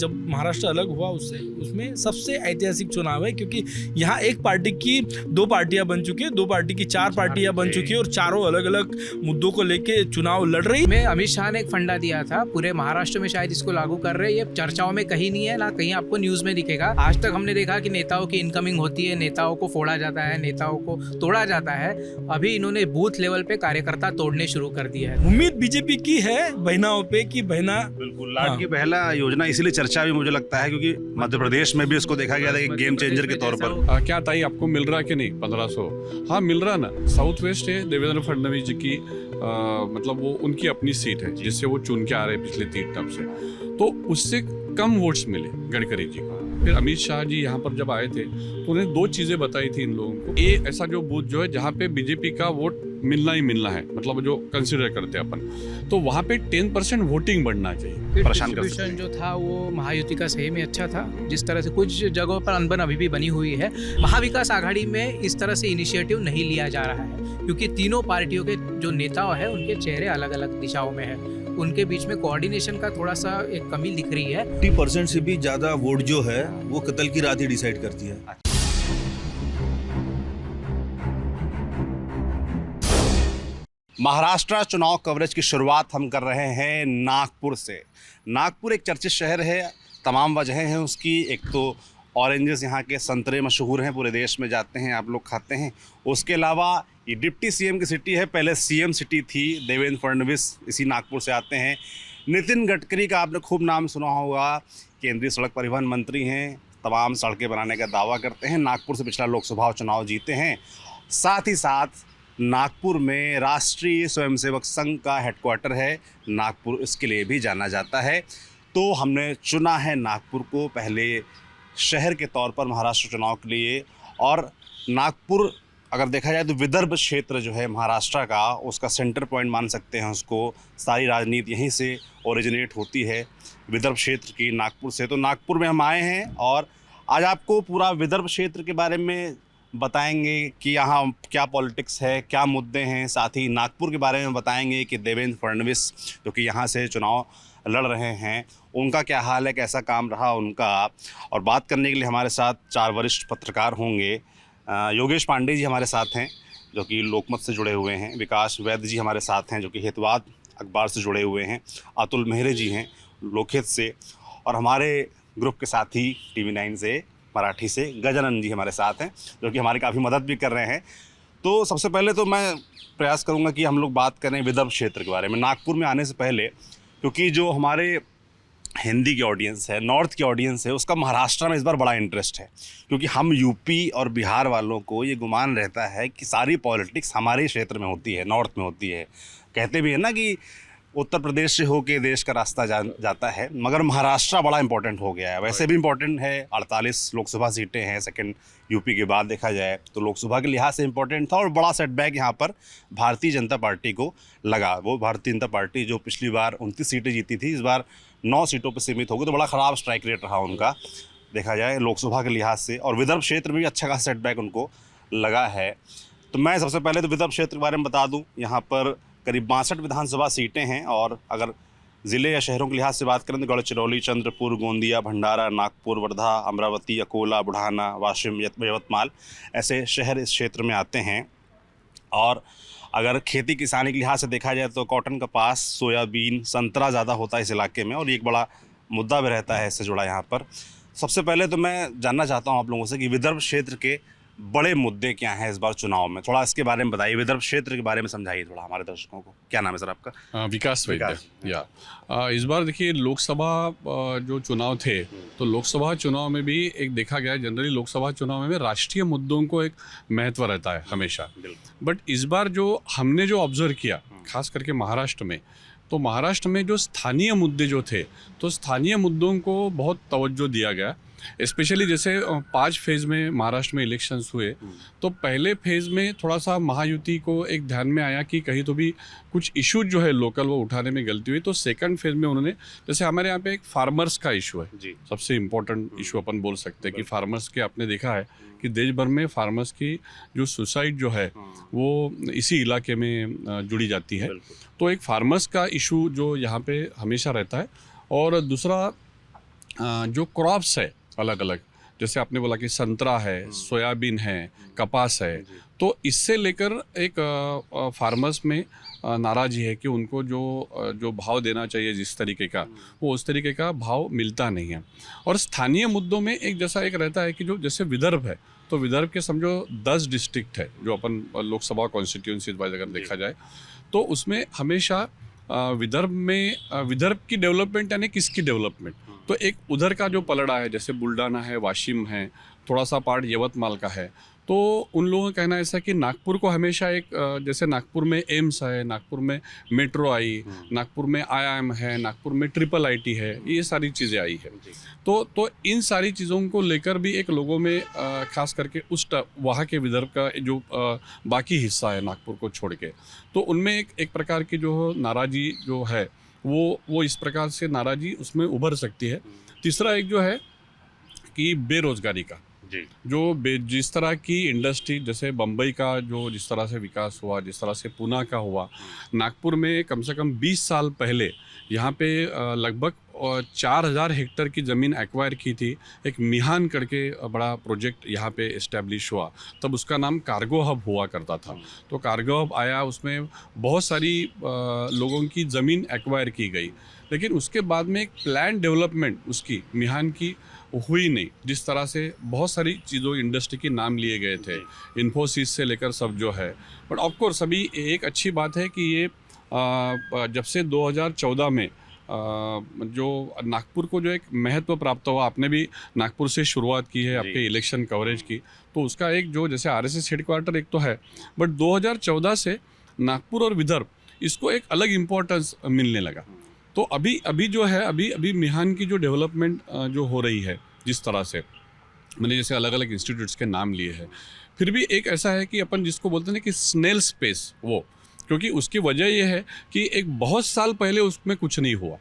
जब महाराष्ट्र अलग हुआ उससे, उसमें सबसे ऐतिहासिक चुनाव है, क्योंकि यहाँ एक पार्टी की 2 पार्टियां बन चुकी है, 2 पार्टी की 4 पार्टियां बन चुकी है और चारों अलग अलग मुद्दों को लेके चुनाव लड़ रही। में अमित शाह ने एक फंडा दिया था, पूरे महाराष्ट्र में शायद इसको लागू कर रहे हैं। ये चर्चाओं में कहीं नहीं है, ना कहीं आपको न्यूज में दिखेगा। आज तक हमने देखा कि नेताओं की इनकमिंग होती है, नेताओं को फोड़ा जाता है, नेताओं को तोड़ा जाता है। अभी इन्होंने बूथ लेवल पे कार्यकर्ता तोड़ने शुरू कर दिया है। उम्मीद बीजेपी की है बहनाओं पे कि बहना बिल्कुल लाडली बहला योजना इसीलिए चर्चा भी मुझे लगता है क्योंकि मध्य प्रदेश में भी इसको देखा गया था कि गेम चेंजर के तौर पर। क्या ताई आपको मिल रहा है कि नहीं 1500? हाँ मिल रहा ना। साउथ वेस्ट है देवेंद्र फडणवीस जी की मतलब वो उनकी अपनी सीट है जिससे वो चुन के आ रहे हैं पिछले 3 टर्म से, तो उससे कम वोट्स मिले गडकरी जी को। फिर अमित शाह जी यहाँ पर जब आए थे तो उन्हें 2 चीजें बताई थी इन लोगों को। ये ऐसा जो बूथ जो है जहाँ पे बीजेपी का वोट मिलना ही मिलना है, मतलब जो कंसिडर करते हैं अपन, तो वहाँ पे 10% वोटिंग बढ़ना चाहिए। डिस्ट्रीब्यूशन जो था वो महायुति का सही में अच्छा था। जिस तरह से कुछ जगहों पर अनबन अभी भी बनी हुई है, महाविकास आघाड़ी में इस तरह से इनिशिएटिव नहीं लिया जा रहा है क्योंकि तीनों पार्टियों के जो नेता है उनके चेहरे अलग अलग दिशाओं में है। उनके बीच में कोऑर्डिनेशन का थोड़ा सा एक कमी दिख रही है। 50% से भी ज्यादा वोट जो है वो कत्ल की रात ही डिसाइड करती है। महाराष्ट्र चुनाव कवरेज की शुरुआत हम कर रहे हैं नागपुर से। नागपुर एक चर्चित शहर है, तमाम वजहें हैं उसकी। एक तो ऑरेंजेस, यहाँ के संतरे मशहूर हैं, पूरे देश में जाते हैं, आप लोग खाते हैं। उसके अलावा ये डिप्टी सीएम की सिटी है, पहले सीएम सिटी थी। देवेंद्र फडणवीस इसी नागपुर से आते हैं। नितिन गडकरी का आपने खूब नाम सुना होगा, केंद्रीय सड़क परिवहन मंत्री हैं, तमाम सड़कें बनाने का दावा करते हैं। नागपुर से पिछला लोकसभा चुनाव जीते हैं। साथ ही साथ नागपुर में राष्ट्रीय स्वयंसेवक संघ का हेडक्वार्टर है, नागपुर इसके लिए भी जाना जाता है। तो हमने चुना है नागपुर को पहले शहर के तौर पर महाराष्ट्र चुनाव के लिए। और नागपुर अगर देखा जाए तो विदर्भ क्षेत्र जो है महाराष्ट्र का, उसका सेंटर पॉइंट मान सकते हैं उसको। सारी राजनीति यहीं से ओरिजिनेट होती है, विदर्भ क्षेत्र की, नागपुर से। तो नागपुर में हम आए हैं और आज आपको पूरा विदर्भ क्षेत्र के बारे में बताएंगे कि यहाँ क्या पॉलिटिक्स है, क्या मुद्दे हैं। साथ ही नागपुर के बारे में बताएंगे कि देवेंद्र फडणवीस जो कि यहाँ से चुनाव लड़ रहे हैं, उनका क्या हाल है, कैसा काम रहा उनका। और बात करने के लिए हमारे साथ 4 वरिष्ठ पत्रकार होंगे। योगेश पांडे जी हमारे साथ हैं जो कि लोकमत से जुड़े हुए हैं। विकास वैद्य जी हमारे साथ हैं जो कि हितवाद अखबार से जुड़े हुए हैं। अतुल मेहरे जी हैं लोकहित से। और हमारे ग्रुप के साथी TV9 से, मराठी से, गजानन जी हमारे साथ हैं जो कि हमारी काफ़ी मदद भी कर रहे हैं। तो सबसे पहले तो मैं प्रयास करूंगा कि हम लोग बात करें विदर्भ क्षेत्र के बारे में। नागपुर में आने से पहले, क्योंकि जो हमारे हिंदी की ऑडियंस है, नॉर्थ की ऑडियंस है, उसका महाराष्ट्र में इस बार बड़ा इंटरेस्ट है। क्योंकि हम यूपी और बिहार वालों को ये गुमान रहता है कि सारी पॉलिटिक्स हमारे क्षेत्र में होती है, नॉर्थ में होती है। कहते भी है ना कि उत्तर प्रदेश से होके देश का रास्ता जाता है, मगर महाराष्ट्र बड़ा इंपॉर्टेंट हो गया है। वैसे भी इंपॉर्टेंट है, 48 लोकसभा सीटें हैं, सेकंड यूपी के बाद देखा जाए तो लोकसभा के लिहाज से इंपॉर्टेंट था। और बड़ा सेटबैक यहाँ पर भारतीय जनता पार्टी को लगा। वो भारतीय जनता पार्टी जो पिछली बार 29 सीटें जीती थी, इस बार 9 सीटों पर सीमित हो गई, तो बड़ा ख़राब स्ट्राइक रेट रहा उनका देखा जाए लोकसभा के लिहाज से। और विदर्भ क्षेत्र में भी अच्छा खासा सेटबैक उनको लगा है। तो मैं सबसे पहले तो विदर्भ क्षेत्र के बारे में बता दूँ, यहाँ पर करीब 62 विधानसभा सीटें हैं। और अगर ज़िले या शहरों के लिहाज से बात करें तो गढ़चिरौली, चंद्रपुर, गोंदिया, भंडारा, नागपुर, वर्धा, अमरावती, अकोला, बुढ़ाना, वाशिम, यवतमाल ऐसे शहर इस क्षेत्र में आते हैं। और अगर खेती किसानी के लिहाज से देखा जाए तो कॉटन, कपास, सोयाबीन, संतरा ज़्यादा होता है इस इलाके में, और ये एक बड़ा मुद्दा भी रहता है इससे जुड़ा यहाँ पर। सबसे पहले तो मैं जानना चाहता हूँ आप लोगों से कि विदर्भ क्षेत्र के बड़े मुद्दे क्या हैं इस बार चुनाव में, थोड़ा इसके बारे में बताइए। विदर्भ क्षेत्र के बारे में समझाइए थोड़ा हमारे दर्शकों को। क्या नाम है सर आपका? विकास वैद्य। या इस बार देखिए लोकसभा जो चुनाव थे, तो लोकसभा चुनाव में भी एक देखा गया, जनरली लोकसभा चुनाव में राष्ट्रीय मुद्दों को एक महत्व रहता है हमेशा। बट इस बार जो हमने जो ऑब्जर्व किया खास करके महाराष्ट्र में, तो महाराष्ट्र में जो स्थानीय मुद्दे जो थे, तो स्थानीय मुद्दों को बहुत तवज्जो दिया गया। स्पेशली जैसे 5 फेज़ में महाराष्ट्र में इलेक्शंस हुए, तो पहले फेज़ में थोड़ा सा महायुति को एक ध्यान में आया कि कहीं तो भी कुछ इशू जो है लोकल वो उठाने में गलती हुई। तो सेकंड फेज़ में उन्होंने, जैसे हमारे यहाँ पे एक फार्मर्स का इशू है जी, सबसे इम्पोर्टेंट इशू अपन बोल सकते हैं कि फार्मर्स के, आपने देखा है कि देश भर में फार्मर्स की जो सुसाइड जो है वो इसी इलाके में जुड़ी जाती है। तो एक फार्मर्स का इशू जो यहाँ पे हमेशा रहता है। और दूसरा जो क्रॉप्स है अलग अलग, जैसे आपने बोला कि संतरा है, सोयाबीन है, कपास है, तो इससे लेकर एक फार्मर्स में नाराज़गी है कि उनको जो भाव देना चाहिए जिस तरीके का, वो उस तरीके का भाव मिलता नहीं है। और स्थानीय मुद्दों में एक जैसा एक रहता है कि जो जैसे विदर्भ है, तो विदर्भ के समझो 10 डिस्ट्रिक्ट है जो अपन लोकसभा कॉन्स्टिट्यूंसी वाइज अगर देखा जाए, तो उसमें हमेशा विदर्भ की डेवलपमेंट यानी किसकी डेवलपमेंट, तो एक उधर का जो पलड़ा है, जैसे बुल्डाना है, वाशिम है, थोड़ा सा पार्ट यवतमाल का है, तो उन लोगों का कहना ऐसा कि नागपुर को हमेशा एक जैसे नागपुर में एम्स है, नागपुर में मेट्रो आई, नागपुर में IIM है, नागपुर में IIIT है, ये सारी चीज़ें आई है। तो इन सारी चीज़ों को लेकर भी एक लोगों में खास करके वहाँ के विदर्भ का जो बाकी हिस्सा है नागपुर को छोड़ के, तो उनमें एक प्रकार की जो नाराज़गी जो है वो इस प्रकार से नाराज़गी उसमें उभर सकती है। तीसरा एक जो है कि बेरोज़गारी का जो जिस तरह की इंडस्ट्री, जैसे बम्बई का जो जिस तरह से विकास हुआ, जिस तरह से पुणे का हुआ, नागपुर में कम से कम 20 साल पहले यहाँ पे लगभग 4000 हेक्टेयर की ज़मीन एक्वायर की थी। एक मिहान करके बड़ा प्रोजेक्ट यहाँ पे इस्टेब्लिश हुआ, तब उसका नाम कार्गो हब हुआ करता था। तो कार्गो हब आया, उसमें बहुत सारी लोगों की ज़मीन एक्वायर की गई, लेकिन उसके बाद में एक प्लान डेवलपमेंट उसकी मिहान की हुई नहीं। जिस तरह से बहुत सारी चीज़ों इंडस्ट्री के नाम लिए गए थे, इन्फोसिस से लेकर सब जो है, बट ऑफकोर्स अभी एक अच्छी बात है कि ये जब से 2014 में जो नागपुर को जो एक महत्व प्राप्त हुआ, आपने भी नागपुर से शुरुआत की है आपके इलेक्शन कवरेज की, तो उसका एक जो जैसे RSS हेडक्वार्टर एक तो है, बट 2014 से नागपुर और विदर्भ इसको एक अलग इम्पोर्टेंस मिलने लगा। तो अभी जो है अभी मिहान की जो डेवलपमेंट जो हो रही है, जिस तरह से मैंने जैसे अलग अलग इंस्टीट्यूट्स के नाम लिए हैं, फिर भी एक ऐसा है कि अपन जिसको बोलते हैं कि स्नेल स्पेस, वो क्योंकि उसकी वजह ये है कि एक बहुत साल पहले उसमें कुछ नहीं हुआ,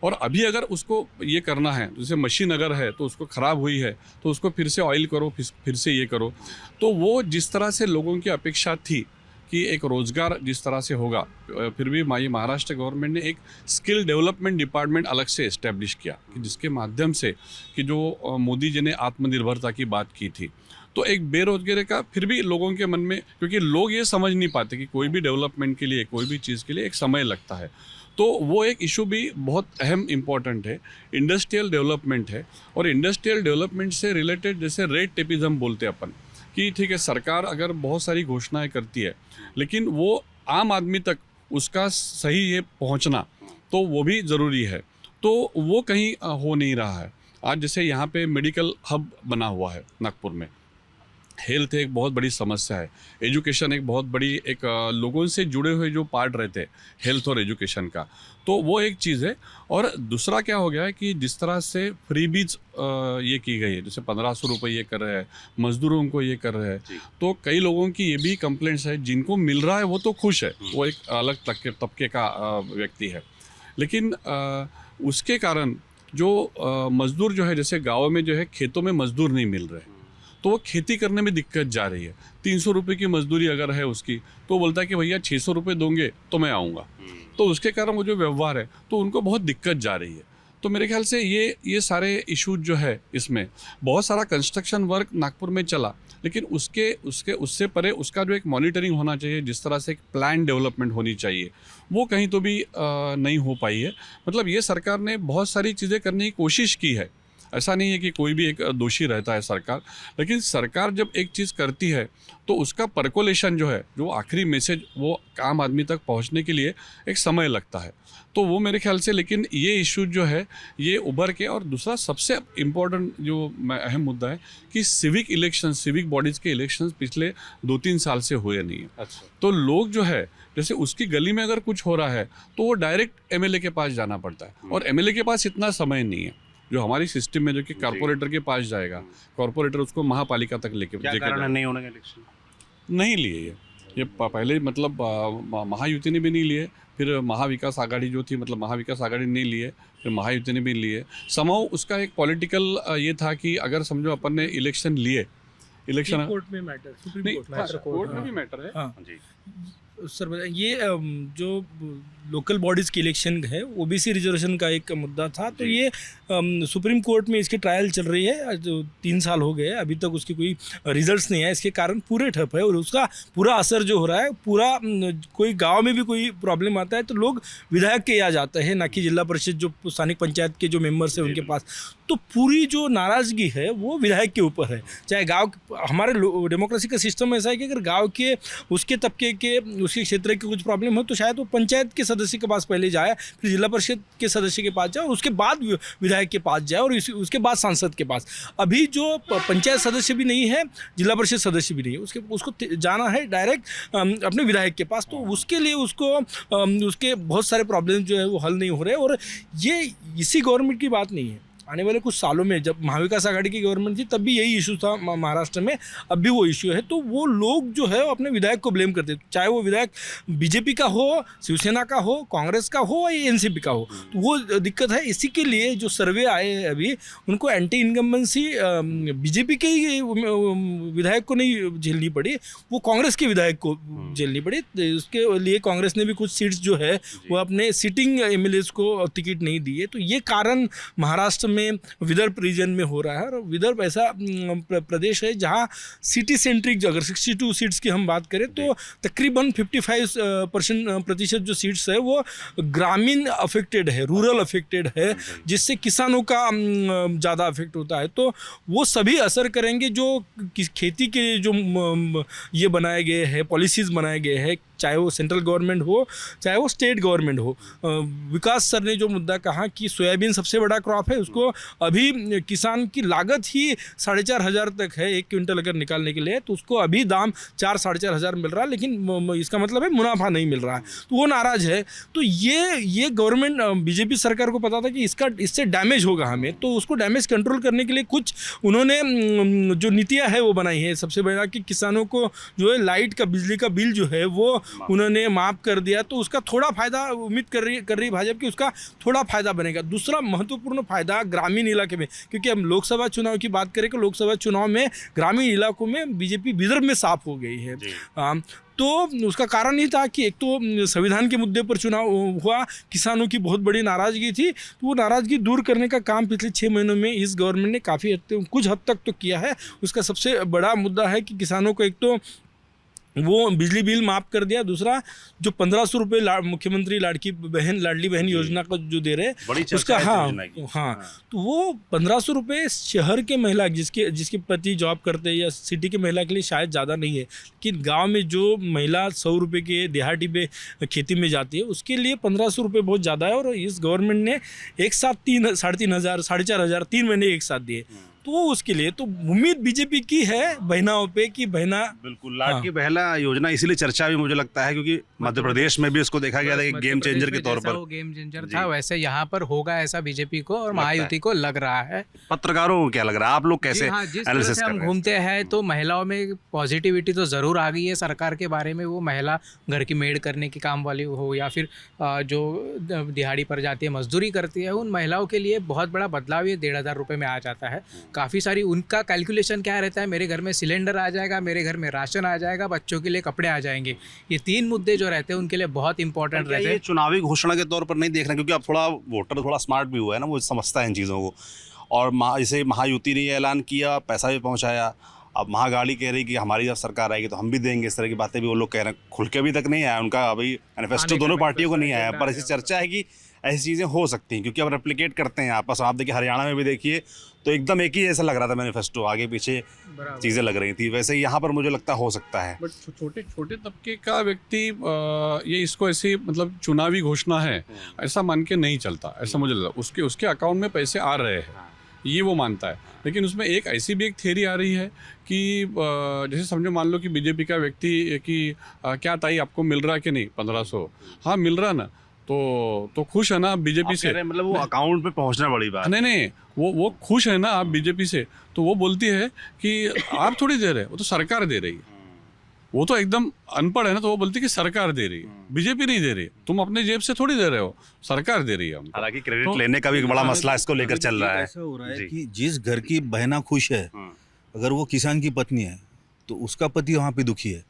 और अभी अगर उसको ये करना है, जैसे मशीन अगर है तो उसको ख़राब हुई है तो उसको फिर से ऑयल करो, फिर से ये करो, तो वो जिस तरह से लोगों की अपेक्षा थी कि एक रोज़गार जिस तरह से होगा, फिर भी महाराष्ट्र गवर्नमेंट ने एक स्किल डेवलपमेंट डिपार्टमेंट अलग से इस्टेब्लिश किया कि जिसके माध्यम से कि जो मोदी जी ने आत्मनिर्भरता की बात की थी, तो एक बेरोजगारी का फिर भी लोगों के मन में, क्योंकि लोग ये समझ नहीं पाते कि कोई भी डेवलपमेंट के लिए, कोई भी चीज़ के लिए एक समय लगता है, तो वो एक इशू भी बहुत अहम इम्पॉर्टेंट है। इंडस्ट्रियल डेवलपमेंट है, और इंडस्ट्रियल डेवलपमेंट से रिलेटेड जैसे रेड टेपिज्म बोलते हैं अपन कि ठीक है, सरकार अगर बहुत सारी घोषणाएं करती है, लेकिन वो आम आदमी तक उसका सही ये पहुंचना, तो वो भी ज़रूरी है, तो वो कहीं हो नहीं रहा है। आज जैसे यहाँ पे मेडिकल हब बना हुआ है नागपुर में, हेल्थ एक बहुत बड़ी समस्या है, एजुकेशन एक बहुत बड़ी एक लोगों से जुड़े हुए जो पार्ट रहते हैं हेल्थ और एजुकेशन का, तो वो एक चीज़ है। और दूसरा क्या हो गया है कि जिस तरह से फ्रीबीज ये की गई है, जैसे 1500 रुपये ये कर रहे हैं, मजदूरों को ये कर रहे हैं, तो कई लोगों की ये भी कंप्लेंट्स है, जिनको मिल रहा है वो तो खुश है, वो एक अलग तबके का व्यक्ति है, लेकिन उसके कारण जो मजदूर जो है, जैसे गाँव में जो है खेतों में मजदूर नहीं मिल रहे, तो वो खेती करने में दिक्कत जा रही है। 300 रुपये की मजदूरी अगर है उसकी, तो बोलता है कि भैया 600 रुपये दोगे तो मैं आऊँगा, तो उसके कारण वो जो व्यवहार है तो उनको बहुत दिक्कत जा रही है। तो मेरे ख्याल से ये सारे इशूज जो है, इसमें बहुत सारा कंस्ट्रक्शन वर्क नागपुर में चला, लेकिन उससे परे उसका जो एक मॉनिटरिंग होना चाहिए, जिस तरह से एक प्लान डेवलपमेंट होनी चाहिए, वो कहीं तो भी नहीं हो पाई है। मतलब ये सरकार ने बहुत सारी चीज़ें करने की कोशिश की है, ऐसा नहीं है कि कोई भी एक दोषी रहता है सरकार, लेकिन सरकार जब एक चीज़ करती है तो उसका परकोलेशन जो है, जो आखिरी मैसेज वो आम आदमी तक पहुंचने के लिए एक समय लगता है, तो वो मेरे ख्याल से, लेकिन ये इशू जो है ये उभर के। और दूसरा सबसे इम्पोर्टेंट जो अहम मुद्दा है कि सिविक बॉडीज़ के इलेक्शंस पिछले 2-3 साल से हुए नहीं है। अच्छा। तो लोग जो है, जैसे उसकी गली में अगर कुछ हो रहा है तो वो डायरेक्ट MLA के पास जाना पड़ता है, और MLA के पास इतना समय नहीं है जो हमारी सिस्टम में, जो कि कॉर्पोरेटर के पास जाएगा, कॉर्पोरेटर उसको महापालिका तक लेके नहीं होने का इलेक्शन नहीं लिए ये पहले, मतलब महायुति ने भी नहीं लिए, फिर महाविकास आघाड़ी जो थी, मतलब महाविकास आघाड़ी नहीं लिए, फिर महायुति ने भी लिए। समहाउ उसका एक पॉलिटिकल ये था कि अगर समझो अपन ने इलेक्शन लिए, इलेक्शन कोर्ट में मैटर, सुप्रीम कोर्ट में भी मैटर है। सर ये जो लोकल बॉडीज़ की इलेक्शन है ओबीसी रिजर्वेशन का एक मुद्दा था, तो ये सुप्रीम कोर्ट में इसकी ट्रायल चल रही है, जो 3 साल हो गए अभी तक उसकी कोई रिजल्ट्स नहीं है। इसके कारण पूरे ठप है और उसका पूरा असर जो हो रहा है, पूरा कोई गांव में भी कोई प्रॉब्लम आता है तो लोग विधायक के यहाँ जाते हैं, ना कि जिला परिषद जो स्थानिक पंचायत के जो मेंबर्स हैं उनके पास। तो पूरी जो नाराज़गी है वो विधायक के ऊपर है। चाहे गांव, हमारे डेमोक्रेसी का सिस्टम ऐसा है कि अगर गांव के उसके तबके के उसके क्षेत्र के कुछ प्रॉब्लम हो तो शायद वो पंचायत के सदस्य के पास पहले जाए, फिर जिला परिषद के सदस्य के पास जाए और उसके बाद विधायक के पास जाए और उसके बाद सांसद के पास। अभी जो पंचायत सदस्य भी नहीं है, जिला परिषद सदस्य भी नहीं है, उसको जाना है डायरेक्ट अपने विधायक के पास। तो उसके लिए उसको उसके बहुत सारे प्रॉब्लम जो है वो हल नहीं हो रहे। और ये इसी गवर्नमेंट की बात नहीं है, आने वाले कुछ सालों में जब महाविकास आघाड़ी की गवर्नमेंट थी तब भी यही इशू था महाराष्ट्र में, अब भी वो इशू है। तो वो लोग जो है अपने विधायक को ब्लेम करते, चाहे वो विधायक बीजेपी का हो, शिवसेना का हो, कांग्रेस का हो या एनसीपी का हो, तो वो दिक्कत है। इसी के लिए जो सर्वे आए हैं अभी, उनको एंटी इनकम्बेंसी बीजेपी के ही विधायक को नहीं झेलनी पड़ी, वो कांग्रेस के विधायक को झेलनी पड़ी। उसके लिए कांग्रेस ने भी कुछ सीट्स जो है वो अपने सिटिंग एमएलएस को टिकट नहीं दिए। तो ये कारण महाराष्ट्र में विदर्भ रीजन में हो रहा है। और विदर्भ ऐसा प्रदेश है जहां सिटी सेंट्रिक, अगर 62 सीट्स की हम बात करें तो तकरीबन 55% जो सीट्स है वो ग्रामीण अफेक्टेड है, रूरल अफेक्टेड है, जिससे किसानों का ज़्यादा अफेक्ट होता है। तो वो सभी असर करेंगे जो खेती के जो ये बनाए गए हैं, पॉलिसीज़ बनाए गए हैं, चाहे वो सेंट्रल गवर्नमेंट हो चाहे वो स्टेट गवर्नमेंट हो। विकास सर ने जो मुद्दा कहा कि सोयाबीन सबसे बड़ा क्रॉप है, उसको अभी किसान की लागत ही 4,500 तक है 1 क्विंटल अगर निकालने के लिए, तो उसको अभी दाम 4-4,500 हज़ार मिल रहा है, लेकिन इसका मतलब है मुनाफा नहीं मिल रहा है, तो वो नाराज़ है। तो ये गवर्नमेंट बीजेपी सरकार को पता था कि इससे डैमेज होगा हमें, तो उसको डैमेज कंट्रोल करने के लिए कुछ उन्होंने जो नीतियाँ है वो बनाई है। सबसे बड़ा कि किसानों को जो है लाइट का, बिजली का बिल जो है वो उन्होंने माफ़ कर दिया, तो उसका थोड़ा फ़ायदा उम्मीद कर रही भाजपा कि उसका थोड़ा फ़ायदा बनेगा। दूसरा महत्वपूर्ण फ़ायदा ग्रामीण इलाके में, क्योंकि हम लोकसभा चुनाव की बात करें तो लोकसभा चुनाव में ग्रामीण इलाकों में बीजेपी विदर्भ में साफ हो गई है। तो उसका कारण ये था कि एक तो संविधान के मुद्दे पर चुनाव हुआ, किसानों की बहुत बड़ी नाराज़गी थी, तो वो नाराज़गी दूर करने का काम पिछले 6 महीनों में इस गवर्नमेंट ने काफ़ी कुछ हद तक तो किया है। उसका सबसे बड़ा मुद्दा है कि किसानों को एक तो वो बिजली बिल माफ़ कर दिया, दूसरा जो 1500 रुपये मुख्यमंत्री लाडली बहन योजना का जो दे रहे उसका, हाँ, तो वो 1500 रुपये शहर के महिला जिसके पति जॉब करते हैं या सिटी के महिला के लिए शायद ज़्यादा नहीं है, लेकिन गांव में जो महिला 100 रुपये के दिहाड़ी पे खेती में जाती है उसके लिए 1500 रुपये बहुत ज़्यादा है। और इस गवर्नमेंट ने एक साथ 3,500 4,500 3 महीने एक साथ दिए, तो वो उसके लिए तो उम्मीद बीजेपी की है बहनाओं पे कि बहना बिल्कुल लाडली बहना योजना इसीलिए चर्चा भी मुझे लगता है क्योंकि मध्य प्रदेश में भी उसको देखा गया था कि गेम चेंजर के तौर पर, गेम चेंजर था, वैसे यहाँ पर होगा ऐसा बीजेपी को और महायुति को लग रहा है। पत्रकारों को क्या लग रहा है, आप लोग कैसे एनालिसिस कर रहे हैं? हम घूमते हैं तो महिलाओं में पॉजिटिविटी तो ज़रूर आ गई है सरकार के बारे में। वो महिला घर की मेड करने की काम वाली हो या फिर जो दिहाड़ी पर जाती है मजदूरी करती है, उन महिलाओं के लिए बहुत बड़ा बदलाव ये 1,500 रुपये में आ जाता है। काफ़ी सारी उनका कैलकुलेशन क्या रहता है, मेरे घर में सिलेंडर आ जाएगा, मेरे घर में राशन आ जाएगा, बच्चों के लिए कपड़े आ जाएंगे। ये 3 मुद्दे जो रहते हैं उनके लिए बहुत इंपॉर्टेंट रहते हैं। चुनावी घोषणा के तौर पर नहीं देख रहे क्योंकि अब थोड़ा वोटर थोड़ा स्मार्ट भी हुआ है ना, वो समझता है इन चीज़ों को। और जैसे महायुति ने ऐलान किया, पैसा भी पहुँचाया, अब महागाड़ी कह रही कि हमारी जब सरकार आएगी तो हम भी देंगे, इस तरह की बातें भी वो लोग कह रहे हैं। खुल के अभी तक नहीं आया उनका, अभी मैनिफेस्टो दोनों पार्टियों को नहीं आया, पर ऐसी चर्चा है कि ऐसी चीज़ें हो सकती हैं क्योंकि अब रेप्लिकेट करते हैं आपस। आप देखिए हरियाणा में भी देखिए तो एकदम एक ही जैसा लग रहा था मैनिफेस्टो, आगे पीछे चीज़ें लग रही थी, वैसे यहाँ पर मुझे लगता हो सकता है। बट छोटे तबके का व्यक्ति ये इसको ऐसी मतलब चुनावी घोषणा है ऐसा मान के नहीं चलता, ऐसा मुझे लगता। उसके अकाउंट में पैसे आ रहे हैं ये वो मानता है, लेकिन उसमें एक ऐसी भी एक थ्योरी आ रही है कि जैसे समझो मान लो कि बीजेपी का व्यक्ति कि क्या ताई आपको मिल रहा है कि नहीं 1500, हाँ मिल रहा ना, तो खुश है ना आप बीजेपी से, मतलब वो अकाउंट पे पहुंचना बड़ी बात। नहीं वो खुश है ना आप बीजेपी से, तो वो बोलती है कि आप थोड़ी दे रहे, वो तो सरकार दे रही है। वो तो एकदम अनपढ़ है ना, तो वो बोलती है कि सरकार दे रही है, बीजेपी नहीं दे रही, तुम अपने जेब से थोड़ी दे रहे हो, सरकार दे रही है। हालांकि क्रेडिट लेने का भी एक बड़ा मसला इसको लेकर चल रहा है। ऐसा हो रहा है कि जिस घर की बहना खुश है, अगर वो किसान की पत्नी है तो उसका पति वहाँ पे दुखी है।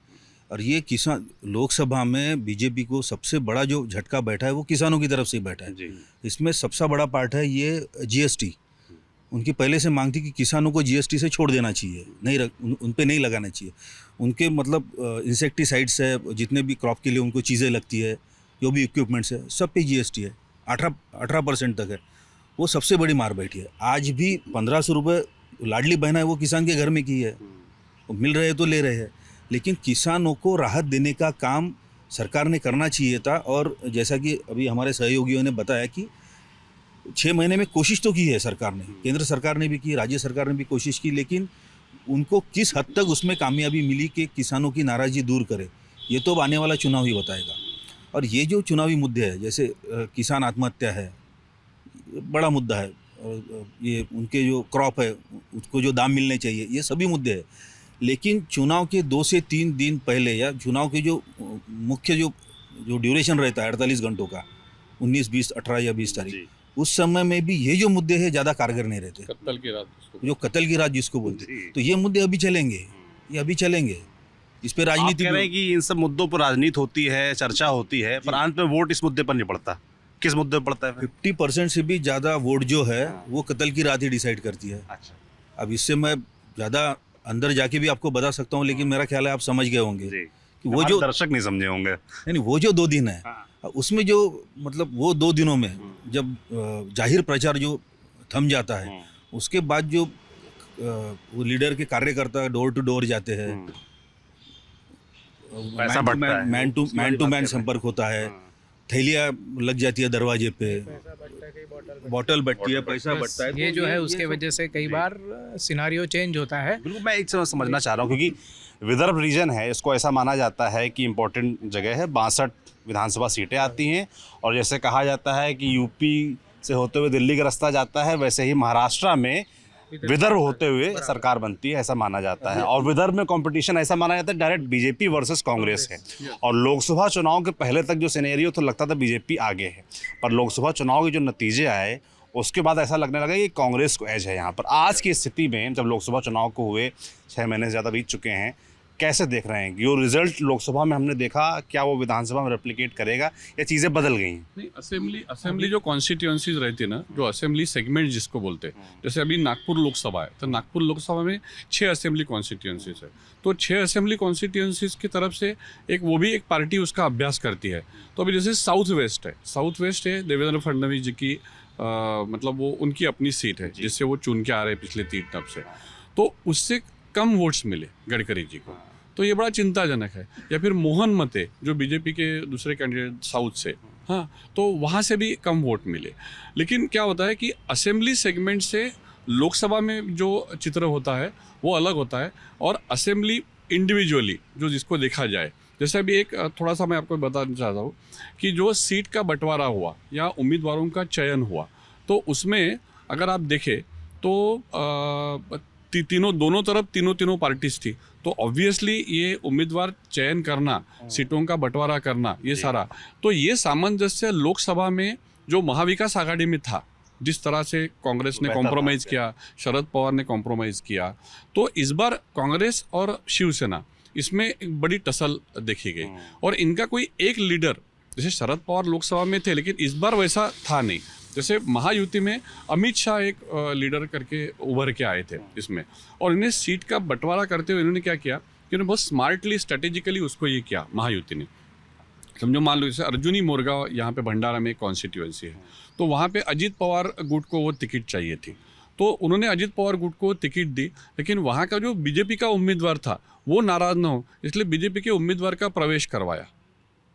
और ये किसान लोकसभा में बीजेपी को सबसे बड़ा जो झटका बैठा है वो किसानों की तरफ से ही बैठा है। जी इसमें सबसे बड़ा पार्ट है ये जीएसटी। उनकी पहले से मांग थी कि किसानों को जीएसटी से छोड़ देना चाहिए, नहीं उन पे नहीं लगाना चाहिए। उनके मतलब इंसेक्टिसाइड्स है, जितने भी क्रॉप के लिए उनको चीज़ें लगती है, जो भी इक्विपमेंट्स है, सब पे जीएसटी है, 18% तक है। वो सबसे बड़ी मार बैठी है। आज भी 1500 रुपये लाडली बहना है वो किसान के घर में की है, वो मिल रहे तो ले रहे हैं, लेकिन किसानों को राहत देने का काम सरकार ने करना चाहिए था। और जैसा कि अभी हमारे सहयोगियों ने बताया कि 6 महीने में कोशिश तो की है सरकार ने, केंद्र सरकार ने भी की, राज्य सरकार ने भी कोशिश की, लेकिन उनको किस हद तक उसमें कामयाबी मिली कि किसानों की नाराज़गी दूर करे, ये तो अब आने वाला चुनाव ही बताएगा। और ये जो चुनावी मुद्दे हैं, जैसे किसान आत्महत्या है, बड़ा मुद्दा है, ये उनके जो क्रॉप है उसको जो दाम मिलने चाहिए, ये सभी मुद्दे हैं। लेकिन चुनाव के 2 से 3 दिन पहले या चुनाव के जो मुख्य जो ड्यूरेशन रहता है 48 घंटों का, 19, 20, 18 या 20 तारीख, उस समय में भी ये जो मुद्दे हैं ज़्यादा कारगर नहीं रहते। कत्ल की रात जो कत्ल की रात जिसको बोलते हैं, तो ये मुद्दे अभी चलेंगे, ये अभी चलेंगे। इस पे आप राजनीति कह रहे हैं कि इन सब मुद्दों पर राजनीति होती है, चर्चा होती है, पर अंत में वोट इस मुद्दे पर नहीं पड़ता। किस मुद्दे पर पड़ता है फिर? 50% से भी ज़्यादा वोट जो है वो कत्ल की रात ही डिसाइड करती है। अच्छा, अब इससे मैं ज़्यादा अंदर जाके भी आपको बता सकता हूँ, लेकिन मेरा ख्याल है आप समझ गए होंगे जी। कि वो जो दर्शक नहीं समझे होंगे। नहीं, वो जो 2 दिन है, उसमें जो मतलब वो 2 दिनों में जब जाहिर प्रचार जो थम जाता है, उसके बाद जो वो लीडर के कार्यकर्ता डोर टू डोर जाते हैं, पैसा बढ़ता है, मैन टू मैन संपर्क होता है, थैलियाँ लग जाती है दरवाजे पे, बॉटल बढ़ती है, पैसा बढ़ता है, ये तो जो है उसके वजह से कई बार सिनारियो चेंज होता है। बिल्कुल। मैं एक समझना चाह रहा हूँ, क्योंकि विदर्भ रीजन है, इसको ऐसा माना जाता है कि इम्पोर्टेंट जगह है, 62 विधानसभा सीटें आती हैं, और जैसे कहा जाता है कि यूपी से होते हुए दिल्ली का रास्ता जाता है, वैसे ही महाराष्ट्र में विदर्भ होते हुए सरकार बनती है, ऐसा माना जाता है। और विदर्भ में कंपटीशन ऐसा माना जाता है डायरेक्ट बीजेपी वर्सेस कांग्रेस है। और लोकसभा चुनाव के पहले तक जो सिनेरियो तो लगता था बीजेपी आगे है, पर लोकसभा चुनाव के जो नतीजे आए उसके बाद ऐसा लगने लगा कि कांग्रेस को एज है यहाँ पर। आज की स्थिति में जब लोकसभा चुनाव को हुए 6 महीने से ज़्यादा बीत चुके हैं, कैसे देख रहे हैं जो रिजल्ट लोकसभा में हमने देखा, क्या वो विधानसभा में रेप्लिकेट करेगा या चीज़ें बदल गई हैं? नहीं, असेंबली जो कॉन्स्टिट्यूएंसीज रहती है ना, जो असेंबली सेगमेंट जिसको बोलते हैं, जैसे अभी नागपुर लोकसभा है, तो नागपुर लोकसभा में 6 असेंबली कॉन्स्टिट्यूएंसीज है। तो 6 असेंबली कॉन्स्टिट्यूएंसीज की तरफ से वो भी एक पार्टी उसका अभ्यास करती है। तो अभी जैसे साउथ वेस्ट है देवेंद्र फडणवीस जी की मतलब वो उनकी अपनी सीट है, जिससे वो चुन के आ रहे हैं पिछले 3 टर्म से, तो उससे कम वोट्स मिले गडकरी जी को, तो ये बड़ा चिंताजनक है। या फिर मोहन मते जो बीजेपी के दूसरे कैंडिडेट साउथ से, हाँ, तो वहाँ से भी कम वोट मिले। लेकिन क्या होता है कि असेंबली सेगमेंट से लोकसभा में जो चित्र होता है वो अलग होता है, और असेंबली इंडिविजुअली जो जिसको देखा जाए, जैसे अभी एक थोड़ा सा मैं आपको बताना चाहता हूँ कि जो सीट का बंटवारा हुआ या उम्मीदवारों का चयन हुआ, तो उसमें अगर आप देखें तो दोनों तरफ तीनों पार्टीज थी, तो ऑब्वियसली ये उम्मीदवार चयन करना, सीटों का बंटवारा करना, ये सारा, तो ये सामंजस्य लोकसभा में जो महाविकास आघाड़ी में था, जिस तरह से कांग्रेस ने कॉम्प्रोमाइज़ किया, शरद पवार ने कॉम्प्रोमाइज़ किया, तो इस बार कांग्रेस और शिवसेना इसमें एक बड़ी टसल देखी गई। और इनका कोई एक लीडर, जैसे शरद पवार लोकसभा में थे, लेकिन इस बार वैसा था नहीं। जैसे महायुति में अमित शाह एक लीडर करके उभर के आए थे इसमें, और इन्हें सीट का बंटवारा करते हुए इन्होंने क्या किया कि उन्होंने बहुत स्मार्टली स्ट्रेटेजिकली उसको ये किया महायुति ने। समझो, मान लो जैसे अर्जुनी मोरगांव यहाँ पे भंडारा में एक कॉन्स्टिट्यूएंसी है, तो वहाँ पे अजीत पवार गुट को वो टिकट चाहिए थी, तो उन्होंने अजीत पवार गुट को टिकट दी, लेकिन वहाँ का जो बीजेपी का उम्मीदवार था वो नाराज़ ना हो, इसलिए बीजेपी के उम्मीदवार का प्रवेश करवाया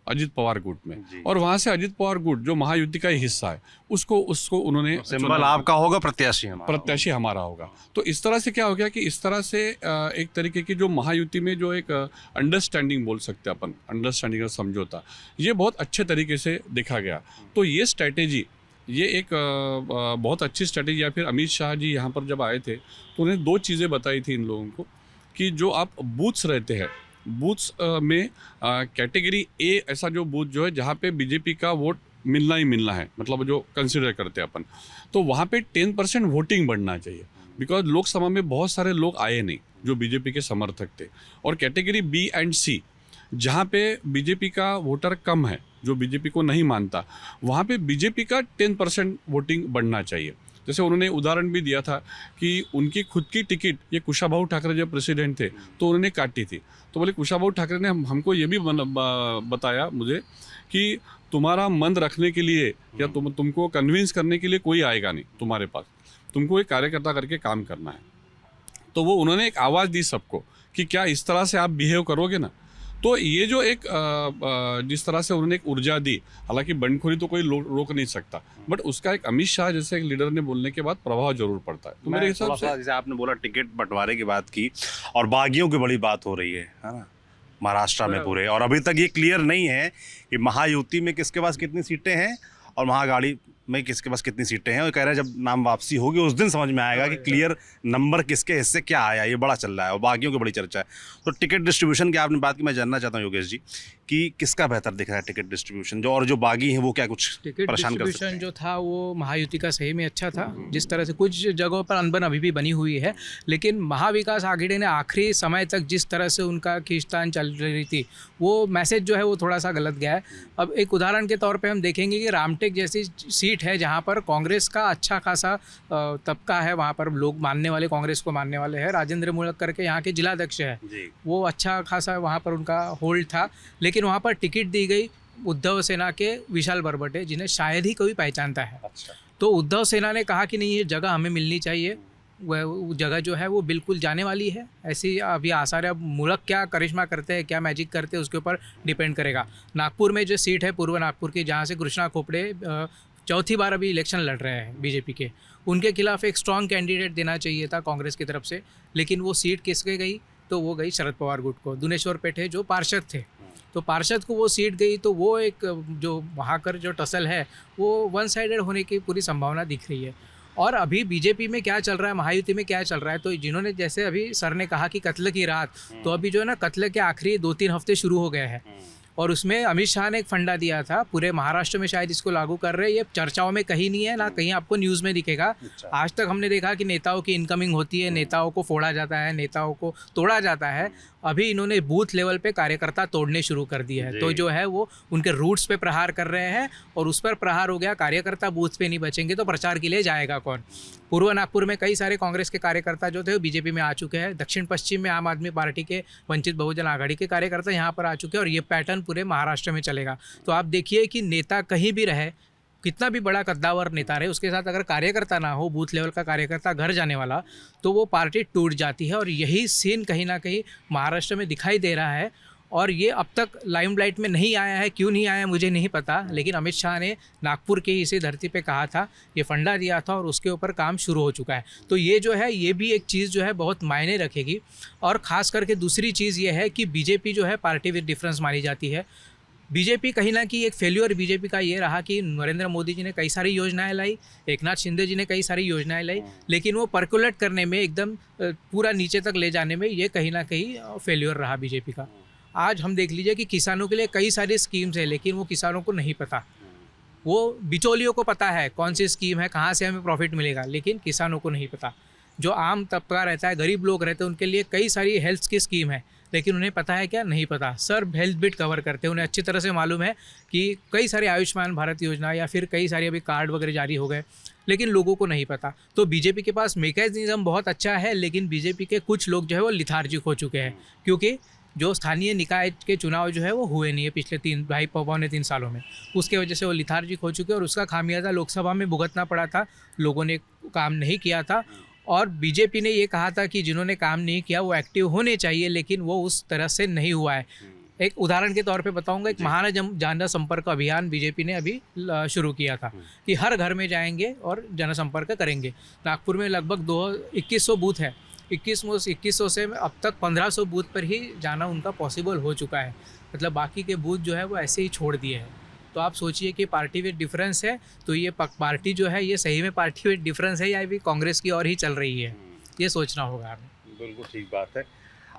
अजीत पवार गुट में, और वहाँ से अजीत पवार गुट जो महायुति का ही हिस्सा है उसको उन्होंने सिंबल आपका होगा, प्रत्याशी हमारा होगा। तो इस तरह से क्या हो गया कि इस तरह से एक तरीके की जो महायुति में जो एक अंडरस्टैंडिंग बोल सकते हैं अपन, अंडरस्टैंडिंग का समझौता, ये बहुत अच्छे तरीके से देखा गया। तो ये स्ट्रैटेजी, ये एक बहुत अच्छी स्ट्रैटेजी। या फिर अमित शाह जी यहाँ पर जब आए थे तो उन्हें 2 चीज़ें बताई थी इन लोगों को कि जो आप बूथ्स रहते हैं, बूथ्स में कैटेगरी ए ऐसा जो बूथ जो है जहाँ पे बीजेपी का वोट मिलना ही मिलना है, मतलब जो कंसिडर करते हैं अपन, तो वहाँ पे 10% वोटिंग बढ़ना चाहिए, बिकॉज लोकसभा में बहुत सारे लोग आए नहीं जो बीजेपी के समर्थक थे। और कैटेगरी बी एंड सी, जहाँ पे बीजेपी का वोटर कम है, जो बीजेपी को नहीं मानता, वहाँ पे बीजेपी का 10% वोटिंग बढ़ना चाहिए। जैसे उन्होंने उदाहरण भी दिया था कि उनकी खुद की टिकट ये कुशाभाऊ ठाकरे जब प्रेसिडेंट थे तो उन्होंने काटी थी, तो बोले कुशाभाऊ ठाकरे ने हमको ये भी बताया मुझे कि तुम्हारा मन रखने के लिए या तुमको कन्विंस करने के लिए कोई आएगा नहीं तुम्हारे पास, तुमको एक कार्यकर्ता करके काम करना है। तो वो उन्होंने एक आवाज़ दी सबको कि क्या इस तरह से आप बिहेव करोगे ना। तो ये जो एक जिस तरह से उन्होंने एक ऊर्जा दी, हालांकि बंडखोरी तो कोई रोक नहीं सकता, बट उसका एक अमित शाह जैसे एक लीडर ने बोलने के बाद प्रभाव जरूर पड़ता है। तो मेरे हिसाब से जैसे आपने बोला टिकट बंटवारे की बात की और बागियों की बड़ी बात हो रही है ना महाराष्ट्र में पूरे, और अभी तक ये क्लियर नहीं है कि महायुति में किसके पास कितनी सीटें हैं और महागाड़ी में किसके पास कितनी सीटें हैं। और कह रहे हैं जब नाम वापसी होगी उस दिन समझ में आएगा कि क्लियर नंबर किसके हिस्से क्या आया, ये बड़ा चल रहा है और बागियों की बड़ी चर्चा है। तो टिकट डिस्ट्रीब्यूशन की आपने बात की, मैं जानना चाहता हूँ योगेश जी कि किसका बेहतर दिख रहा है टिकट डिस्ट्रीब्यूशन, जो और जो बागी हैं वो क्या कुछ टिकट परेशान कर सकते डिस्ट्रीब्यूशन हैं? जो था वो महायुति का सही में अच्छा था। जिस तरह से कुछ जगहों पर अनबन अभी भी बनी हुई है, लेकिन महाविकास आघाड़ी ने आखिरी समय तक जिस तरह से उनका खींचतान चल रही थी वो मैसेज जो है वो थोड़ा सा गलत गया है। अब एक उदाहरण के तौर पे हम देखेंगे कि रामटेक जैसी सीट है जहाँ पर कांग्रेस का अच्छा खासा तबका है, वहाँ पर लोग मानने वाले कांग्रेस को मानने वाले हैं। राजेंद्र मूलक करके यहाँ के जिलाध्यक्ष है, वो अच्छा खासा वहाँ पर उनका होल्ड था, लेकिन वहाँ पर टिकट दी गई उद्धव सेना के विशाल बरबटे, जिन्हें शायद ही कोई पहचानता है। अच्छा। तो उद्धव सेना ने कहा कि नहीं, ये जगह हमें मिलनी चाहिए, वह जगह जो है वो बिल्कुल जाने वाली है। ऐसी अभी आसार है, अब मूलक क्या करिश्मा करते हैं, क्या मैजिक करते हैं, उसके ऊपर डिपेंड करेगा। नागपुर में जो सीट है पूर्व नागपुर की, जहाँ से कृष्णा खोपड़े चौथी बार अभी इलेक्शन लड़ रहे हैं बीजेपी के, उनके खिलाफ एक स्ट्रॉन्ग कैंडिडेट देना चाहिए था कांग्रेस की तरफ से, लेकिन वो सीट किसके गई, तो वो गई शरद पवार गुट को। दुनेश्वर पेठे जो पार्षद थे, तो पार्षद को वो सीट गई, तो वो एक जो वहाँ कर जो टसल है वो वन साइडेड होने की पूरी संभावना दिख रही है। और अभी बीजेपी में क्या चल रहा है, महायुति में क्या चल रहा है, तो जिन्होंने जैसे अभी सर ने कहा कि कत्ल की रात, तो अभी जो है ना कत्ल के आखिरी 2-3 हफ्ते शुरू हो गए हैं, और उसमें अमित शाह ने एक फंडा दिया था, पूरे महाराष्ट्र में शायद इसको लागू कर रहे हैं। ये चर्चाओं में कहीं नहीं है, ना कहीं आपको न्यूज़ में दिखेगा। आज तक हमने देखा कि नेताओं की इनकमिंग होती है, नेताओं को फोड़ा जाता है, नेताओं को तोड़ा जाता है। अभी इन्होंने बूथ लेवल पे कार्यकर्ता तोड़ने शुरू कर दिए हैं, तो जो है वो उनके रूट्स पे प्रहार कर रहे हैं, और उस पर प्रहार हो गया। कार्यकर्ता बूथ पे नहीं बचेंगे तो प्रचार के लिए जाएगा कौन। पूर्व नागपुर में कई सारे कांग्रेस के कार्यकर्ता जो थे वो बीजेपी में आ चुके हैं। दक्षिण पश्चिम में आम आदमी पार्टी के, वंचित बहुजन आघाड़ी के कार्यकर्ता यहाँ पर आ चुके हैं, और ये पैटर्न पूरे महाराष्ट्र में चलेगा। तो आप देखिए कि नेता कहीं भी रहे, कितना भी बड़ा कद्दावर नेता रहे, उसके साथ अगर कार्यकर्ता ना हो, बूथ लेवल का कार्यकर्ता घर जाने वाला, तो वो पार्टी टूट जाती है। और यही सीन कहीं ना कहीं महाराष्ट्र में दिखाई दे रहा है, और ये अब तक लाइमलाइट में नहीं आया है। क्यों नहीं आया मुझे नहीं पता, लेकिन अमित शाह ने नागपुर की इसी धरती पे कहा था, ये फंडा दिया था, और उसके ऊपर काम शुरू हो चुका है। तो ये जो है, ये भी एक चीज़ जो है बहुत मायने रखेगी। और ख़ास करके दूसरी चीज़ ये है कि बीजेपी जो है पार्टी विद डिफरेंस मानी जाती है। बीजेपी कहीं ना कहीं एक फेल्यूर बीजेपी का ये रहा कि नरेंद्र मोदी जी ने कई सारी योजनाएं लाई, एकनाथ शिंदे जी ने कई सारी योजनाएं लाई, लेकिन वो पर्कुलेट करने में, एकदम पूरा नीचे तक ले जाने में ये कहीं ना कहीं फेल्यूर रहा बीजेपी का। आज हम देख लीजिए कि किसानों के लिए कई सारी स्कीम्स है, लेकिन वो किसानों को नहीं पता। वो बिचौलियों को पता है कौन सी स्कीम है, कहाँ से हमें प्रॉफिट मिलेगा, लेकिन किसानों को नहीं पता। जो आम तबका रहता है, गरीब लोग रहते हैं, उनके लिए कई सारी हेल्थ की स्कीम है, लेकिन उन्हें पता है क्या, नहीं पता। सर हेल्थ बिट कवर करते हैं, उन्हें अच्छी तरह से मालूम है कि कई सारे आयुष्मान भारत योजना या फिर कई सारे अभी कार्ड वगैरह जारी हो गए, लेकिन लोगों को नहीं पता। तो बीजेपी के पास मैकेनिज्म बहुत अच्छा है, लेकिन बीजेपी के कुछ लोग जो है वो लिथार्जिक हो चुके हैं, क्योंकि जो स्थानीय निकाय के चुनाव जो है वो हुए नहीं है पिछले 2.5-3 सालों में। उसके वजह से वो लिथार्जिक हो चुके हैं, और उसका खामियाजा लोकसभा में भुगतना पड़ा था। लोगों ने काम नहीं किया था, और बीजेपी ने ये कहा था कि जिन्होंने काम नहीं किया वो एक्टिव होने चाहिए, लेकिन वो उस तरह से नहीं हुआ है। एक उदाहरण के तौर पे बताऊंगा, एक महान जनसंपर्क अभियान बीजेपी ने अभी शुरू किया था कि हर घर में जाएंगे और जनसंपर्क करेंगे। नागपुर में लगभग 2100 बूथ है, 2100 से अब तक 1500 बूथ पर ही जाना उनका पॉसिबल हो चुका है। मतलब बाकी के बूथ जो है वो ऐसे ही छोड़ दिए हैं। तो आप सोचिए कि पार्टी विद डिफरेंस है, तो ये पार्टी जो है ये सही में पार्टी विद डिफरेंस है या भी कांग्रेस की ओर ही चल रही है, ये सोचना होगा हमें। बिल्कुल ठीक बात है।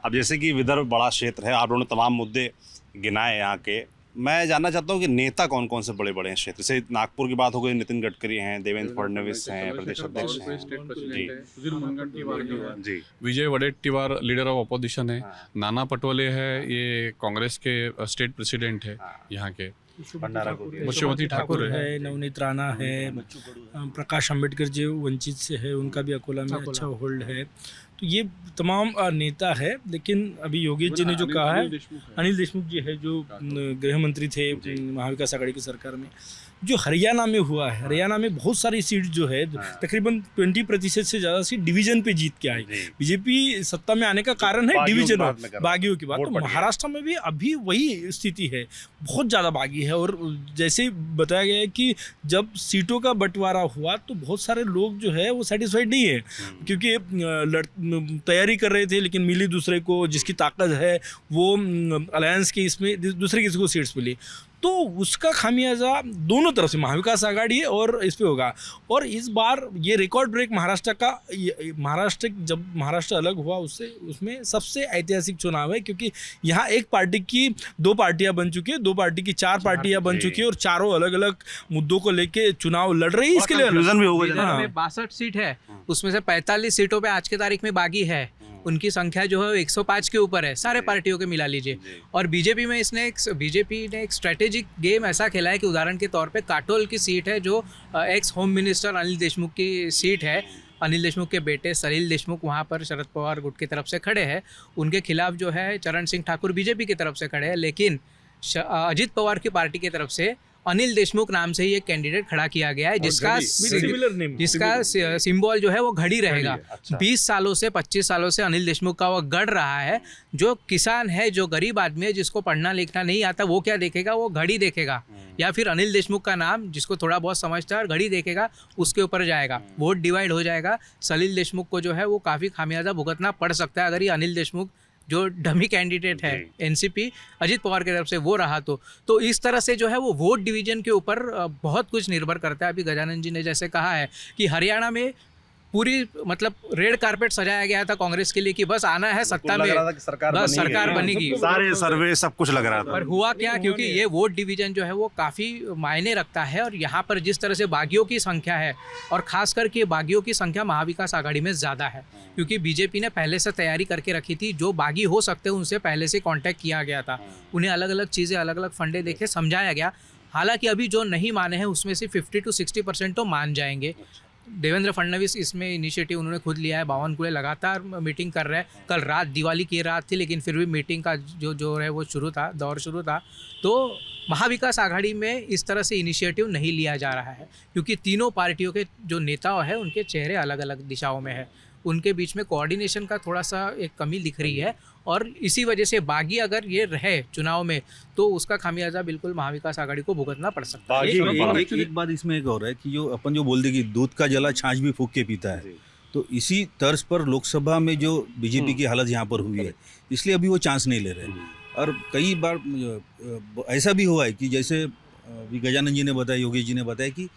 अब जैसे कि विदर्भ बड़ा क्षेत्र है, आप लोगों ने तमाम मुद्दे गिनाए यहाँ के, मैं जानना चाहता हूँ कि नेता कौन कौन से बड़े बड़े हैं क्षेत्र से। नागपुर की बात हो गई, नितिन गडकरी हैं, देवेंद्र फडणवीस हैं, प्रदेश अध्यक्ष हैं जी जी, विजय वडेट्टीवार लीडर ऑफ अपोजिशन है, नाना पटोले है, ये कांग्रेस के स्टेट प्रेसिडेंट है यहाँ के, यशोमती ठाकुर है, नवनीत राणा है, प्रकाश अंबेडकर जो वंचित से है उनका भी अकोला में अच्छा होल्ड है। तो ये तमाम नेता है। लेकिन अभी योगेश जी ने जो कहा है, अनिल देशमुख जी है जो गृह मंत्री थे महाविकास आघाड़ी की सरकार में, जो हरियाणा में हुआ है, हरियाणा में बहुत सारी सीट जो है तकरीबन 20% से ज़्यादा सीट डिवीजन पे जीत के आई। बीजेपी सत्ता में आने का कारण है डिवीजन, बागियों की बात। तो महाराष्ट्र में भी अभी वही स्थिति है, बहुत ज़्यादा बागी है। और जैसे बताया गया है कि जब सीटों का बंटवारा हुआ तो बहुत सारे लोग जो है वो सेटिस्फाइड नहीं है, क्योंकि तैयारी कर रहे थे लेकिन मिली दूसरे को, जिसकी ताकत है वो अलायंस के इसमें दूसरे किसी को सीट्स मिली। तो उसका खामियाजा दोनों तरफ से महाविकास आघाड़ी है और इस पे होगा। और इस बार ये रिकॉर्ड ब्रेक महाराष्ट्र का, महाराष्ट्र जब महाराष्ट्र अलग हुआ उसमें सबसे ऐतिहासिक चुनाव है, क्योंकि यहाँ एक पार्टी की 2 पार्टियां बन चुकी है, 2 पार्टी की 4 पार्टियां बन चुकी है और चारों अलग अलग मुद्दों को लेके चुनाव लड़ रही है। इसके लिए भी होगा। 62 सीट है, उसमें से 45 सीटों पे आज की तारीख में बागी है। उनकी संख्या जो है 105 के ऊपर है, सारे पार्टियों के मिला लीजिए। और बीजेपी में बीजेपी ने एक स्ट्रेटेजिक गेम ऐसा खेला है कि उदाहरण के तौर पे काटोल की सीट है जो x home minister Anil Deshmukh की सीट है। अनिल देशमुख के बेटे सलील देशमुख वहाँ पर शरद पवार गुट की तरफ से खड़े हैं, उनके खिलाफ जो है चरण सिंह ठाकुर बीजेपी की तरफ से खड़े हैं। लेकिन अजित पवार की पार्टी की तरफ से अनिल देशमुख नाम से ही एक कैंडिडेट खड़ा किया गया है, जिसका सिंबल जो है वो घड़ी रहेगा। 20 सालों से 25 सालों से अनिल देशमुख का वो गढ़ रहा है। जो किसान है, जो गरीब आदमी है, जिसको पढ़ना लिखना नहीं आता, वो क्या देखेगा? वो घड़ी देखेगा, या फिर अनिल देशमुख का नाम जिसको थोड़ा बहुत समझता है और घड़ी देखेगा, उसके ऊपर जाएगा, वोट डिवाइड हो जाएगा। सलील देशमुख को जो है वो काफ़ी खामियाजा भुगतना पड़ सकता है अगर ये अनिल देशमुख जो डमी कैंडिडेट है एनसीपी अजित पवार की तरफ से वो रहा तो इस तरह से जो है वो वोट डिवीजन के ऊपर बहुत कुछ निर्भर करता है। अभी गजानन जी ने जैसे कहा है कि हरियाणा में पूरी मतलब रेड कारपेट सजाया गया था कांग्रेस के लिए कि बस आना है सत्ता में, बस सरकार बनेगी, सारे सर्वे सब कुछ लग रहा था। पर हुआ क्या? क्योंकि ये वोट डिवीजन जो है वो काफ़ी मायने रखता है। और यहाँ पर जिस तरह से बागियों की संख्या है, और खास करके बागियों की संख्या महाविकास आघाड़ी में ज़्यादा है, क्योंकि बीजेपी ने पहले से तैयारी करके रखी थी। जो बागी हो सकते हैं उनसे पहले से कांटेक्ट किया गया था, उन्हें अलग अलग चीज़ें, अलग अलग फंडे देके समझाया गया। हालांकि अभी जो नहीं माने हैं उसमें से 50 to 60% तो मान जाएंगे। देवेंद्र फडणवीस इसमें इनिशिएटिव उन्होंने खुद लिया है। बावनकुळे लगातार मीटिंग कर रहे हैं। कल रात दिवाली की रात थी, लेकिन फिर भी मीटिंग का जो है वो दौर शुरू था। तो महाविकास आघाड़ी में इस तरह से इनिशिएटिव नहीं लिया जा रहा है, क्योंकि तीनों पार्टियों के जो नेता हैं उनके चेहरे अलग अलग दिशाओं में है। उनके बीच में कोऑर्डिनेशन का थोड़ा सा एक कमी दिख रही है, और इसी वजह से बागी अगर ये रहे चुनाव में तो उसका खामियाजा बिल्कुल महाविकास आघाड़ी को भुगतना पड़ सकता है। एक बात इसमें एक और है कि जो अपन जो बोल दे कि दूध का जला छाछ भी फूंक के पीता है, तो इसी तर्ज पर लोकसभा में जो बीजेपी की हालत यहाँ पर हुई है, इसलिए अभी वो चांस नहीं ले रहे। और कई बार ऐसा भी हुआ है कि जैसे गजानन जी ने बताया, योगेश जी ने बताया कि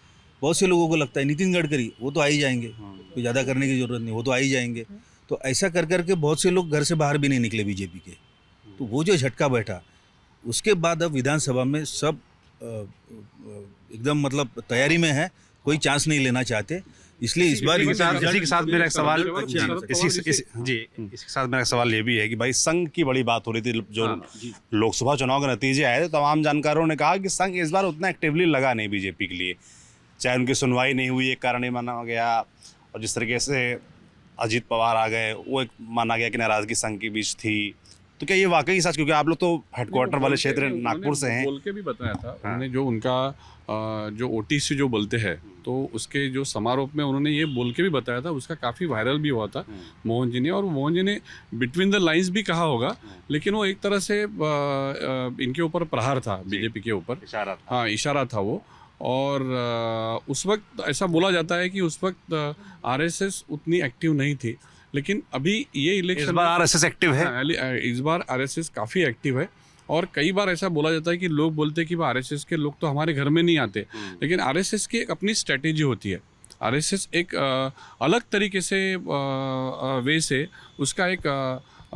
बहुत से लोगों को लगता है नितिन गडकरी वो तो आ ही जाएंगे, कोई ज़्यादा करने की ज़रूरत नहीं, वो तो आ ही जाएंगे। तो ऐसा कर करके बहुत से लोग घर से बाहर भी नहीं निकले बीजेपी के। तो वो जो झटका बैठा, उसके बाद अब विधानसभा में सब एकदम मतलब तैयारी में है, कोई चांस नहीं लेना चाहते। इसलिए इस बार इसी के साथ मेरा एक सवाल इसके साथ मेरा सवाल ये भी है कि भाई संघ की बड़ी बात हो रही थी, जो लोकसभा चुनाव के नतीजे आए थे, तमाम जानकारों ने कहा कि संघ इस बार उतना एक्टिवली लगा नहीं बीजेपी के लिए, चाहे उनकी सुनवाई नहीं हुई, एक कारण ही माना गया। और जिस तरीके से अजीत पवार आ गए, वो एक माना गया कि नाराजगी संघ के बीच थी। तो क्या ये वाकई सच? क्योंकि आप लोग तो हेडक्वार्टर वाले क्षेत्र नागपुर से हैं। बोल के भी बताया था उन्होंने, जो उनका जो ओटीसी जो बोलते हैं, तो उसके जो समारोह में उन्होंने ये बोल के भी बताया था, उसका काफ़ी वायरल भी हुआ था मोहन जी ने। और मोहन जी ने बिटवीन द लाइंस भी कहा होगा, लेकिन वो एक तरह से इनके ऊपर प्रहार था, बीजेपी के ऊपर इशारा था वो। और उस वक्त ऐसा बोला जाता है कि उस वक्त आरएसएस उतनी एक्टिव नहीं थी, लेकिन अभी ये इलेक्शन इस बार आरएसएस एक्टिव है। इस बार आरएसएस काफ़ी एक्टिव है। और कई बार ऐसा बोला जाता है कि लोग बोलते हैं कि आरएसएस के लोग तो हमारे घर में नहीं आते, लेकिन आरएसएस की एक अपनी स्ट्रेटेजी होती है। आरएसएस एक अलग तरीके से वे से उसका एक